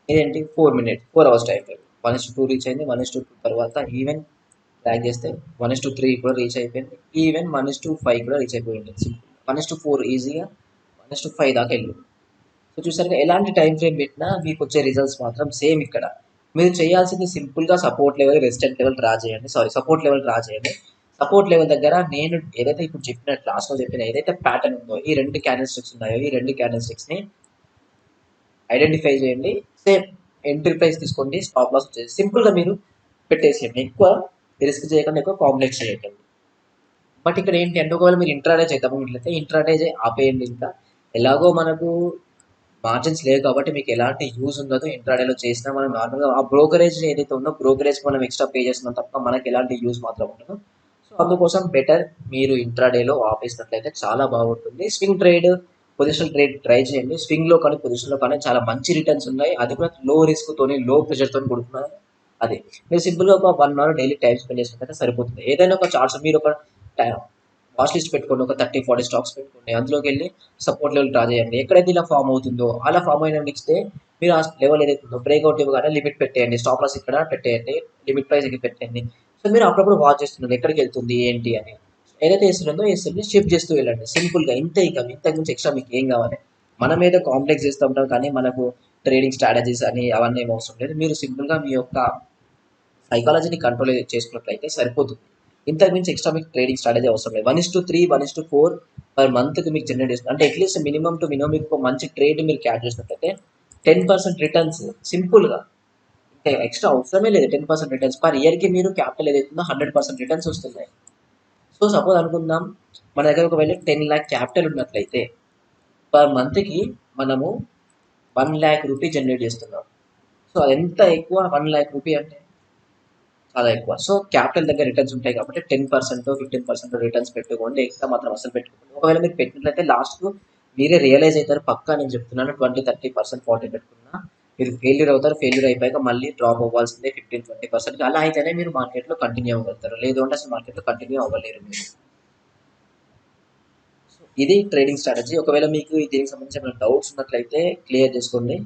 ఇదేంటి 4 hours టైం ఫ్రేమ్. 1:2 రీచ్ అయింది. 1:2 తర్వాత ఈవెన్ ట్రాక్ చేస్తే 1:3 కూడా రీచ్ అయిపోయింది. ఈవెన్ 1:5 కూడా రీచ్ అయిపోయింది. 1:4 ఈజీగా 1:5 దాకా వెళ్ళింది. సో చూసారుగా ఎలాంటి టైం ఫ్రేమ్ పెట్టినా మీకు వచ్చే రిజల్ట్స్ మాత్రం సేమ్. ఇక్కడ మీరు చేయాల్సింది సింపుల్గా support level, resistant level draw చేయండి. సపోర్ట్ లెవెల్ డ్రా చేయండి. సపోర్ట్ లెవెల్ దగ్గర నేను ఏదైతే ఇప్పుడు చెప్పిన క్లాస్లో చెప్పిన ఏదైతే ప్యాటర్న్ ఉందో ఈ 2 క్యాండిల్ స్టిక్స్ ఉన్నాయో ఈ 2 క్యాండిల్ స్టిక్స్ని ఐడెంటిఫై చేయండి. సేమ్ ఎంట్రీ ప్రైస్ తీసుకోండి, స్టాప్ లాస్ వచ్చేసి సింపుల్గా మీరు పెట్టేసేయండి. ఎక్కువ రిస్క్ చేయకుండా, ఎక్కువ కాంప్లెక్స్ చేయకండి. బట్ ఇక్కడ ఏంటి అంటే ఒకవేళ మీరు ఇంట్రాడే చేద్దాం ఇట్లయితే ఇంట్రాడే ఆపేయండి. ఇంకా ఎలాగో మనకు మార్జిన్స్ లేవు కాబట్టి మీకు ఎలాంటి యూజ్ ఉండదు. ఇంట్రాడేలో చేసినా మనం నార్మల్‌గా ఆ బ్రోకరేజ్ ఏదైతే ఉందో బ్రోకరేజ్‌కి మనం ఎక్స్‌ట్రా పే చేస్తున్నాం తప్ప మనకి ఎలాంటి యూజ్ మాత్రం ఉండదు. సో, అందుకోసం బెటర్ మీరు ఇంట్రాడేలో ఆపేసినట్లయితే చాలా బాగుంటుంది. Swing trade, positional trade try చేయండి. స్వింగ్‌లో కానీ, పొజిషన్‌లో కానీ చాలా మంచి రిటర్న్స్ ఉన్నాయి. అది కూడా లో రిస్క్‌తోని, లో ప్రెషర్‌తోని కూడుకున్న అది. మీరు సింపుల్‌గా ఒక 1 అవర్ డైలీ టైమ్ స్పెండ్ చేసుకుంటే సరిపోతుంది. ఏదైనా ఒక చార్ట్స్ మీరు ఒక టై వాచ్ లిస్ట్ పెట్టుకోండి. ఒక 30, 40 స్టాక్స్ పెట్టుకోండి. అందులోకెళ్ళి సపోర్ట్ లెవెల్ డ్రా చేయండి. ఎక్కడైతే ఇలా ఫార్మ్ అవుతుందో, అలా ఫార్మ్ అయిన నెక్స్ట్ డే మీరు ఆ లెవెల్ ఏదైతే ఉందో బ్రేక్‌ఔట్ ఇవ్వగానే లిమిట్ పెట్టేయండి. స్టాప్ లాస్ ఇక్కడ పెట్టేయండి. లిమిట్ ప్రైస్ ఇక్కడ పెట్టండి. సో, మీరు అప్పుడప్పుడు వాచ్ చేస్తుండండి. ఎక్కడికెళ్తుంది, ఏంటి అని. ఏదైతే ఏస్తుందో ఏస్తుంది షిఫ్ట్ చేస్తూ వెళ్ళండి. సింపుల్‌గా ఇంతే ఇక. ఇంతకు మించి ఎక్స్‌ట్రా మీకు ఏం కావాలి. మనమేదో కాంప్లెక్స్ చేస్తూ ఉంటాం కానీ మనకు ట్రేడింగ్ స్ట్రాటజీస్ అని అవన్నీ ఏమి అవసరం లేదు. మీరు సింపుల్‌గా మీ యొక్క సైకాలజీని కంట్రోల్ చేసుకున్నట్లయితే సరిపోతుంది. ఇంతకు మించి ఎక్స్ట్రా మీకు ట్రేడింగ్ స్ట్రాటజీ అవసరం లేదు. 1:3, 1:4 పర్ మంత్‌కి మీకు జనరేట్ చేస్తుంది. అంటే అట్లీస్ట్ మినిమమ్ టు మినిమమ్ మీకు ఒక మంచి ట్రేడ్ మీరు క్యాచ్ చేసినట్లయితే 10% రిటర్న్స్ సింపుల్‌గా. ఇంకా ఎక్స్ట్రా అవసరమే లేదు. 10% రిటర్న్స్ పర్ ఇయర్‌కి మీరు క్యాపిటల్ ఏదైతే ఉందో 100% రిటర్న్స్ వస్తున్నాయి. సో, సపోజ్ అనుకుందాం మన దగ్గర ఒకవేళ 10,00,000 క్యాపిటల్ ఉన్నట్లయితే పర్ మంత్‌కి మనము 1,00,000 రూపీ జనరేట్ చేస్తున్నాం. సో, అదెంత ఎక్కువ 1,00,000 రూపీ అంటే చాలా ఎక్కువ. సో, క్యాపిటల్ దగ్గర రిటర్న్స్ ఉంటాయి కాబట్టి 10%, 15% రిటర్న్స్ పెట్టుకోండి. ఎక్స్‌ట్రా మాత్రం అస్సలు పెట్టుకోకండి. ఒకవేళ మీరు పెట్టినట్లయితే లాస్ట్‌కు మీరే రియలైజ్ అయితారు. పక్కా నేను చెప్తున్నాను 20, 30%, 40 పెట్టుకున్నా మీరు ఫెయిల్యూర్ అవుతారు. ఫెయిల్యూర్ అయిపోయాక మళ్ళీ డ్రాప్ అవ్వాల్సిందే 15, 20%. అలా అయితేనే మీరు మార్కెట్‌లో కంటిన్యూ అవ్వగలుగుతారు. లేదు అంటే అసలు మార్కెట్‌లో కంటిన్యూ అవ్వలేరు మీరు. సో, ఇది ట్రేడింగ్ స్ట్రాటజీ. ఒకవేళ మీకు దీనికి సంబంధించి ఏమైనా డౌట్స్ ఉన్నట్లయితే క్లియర్ చేసుకోండి.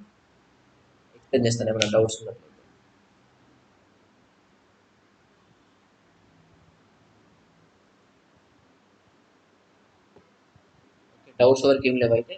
ఎక్స్‌ప్లెయిన్ చేస్తాను ఏమైనా డౌట్స్ ఉన్నట్లయితే. ఓకే. డౌట్స్ ఎవరికేం లేవైతే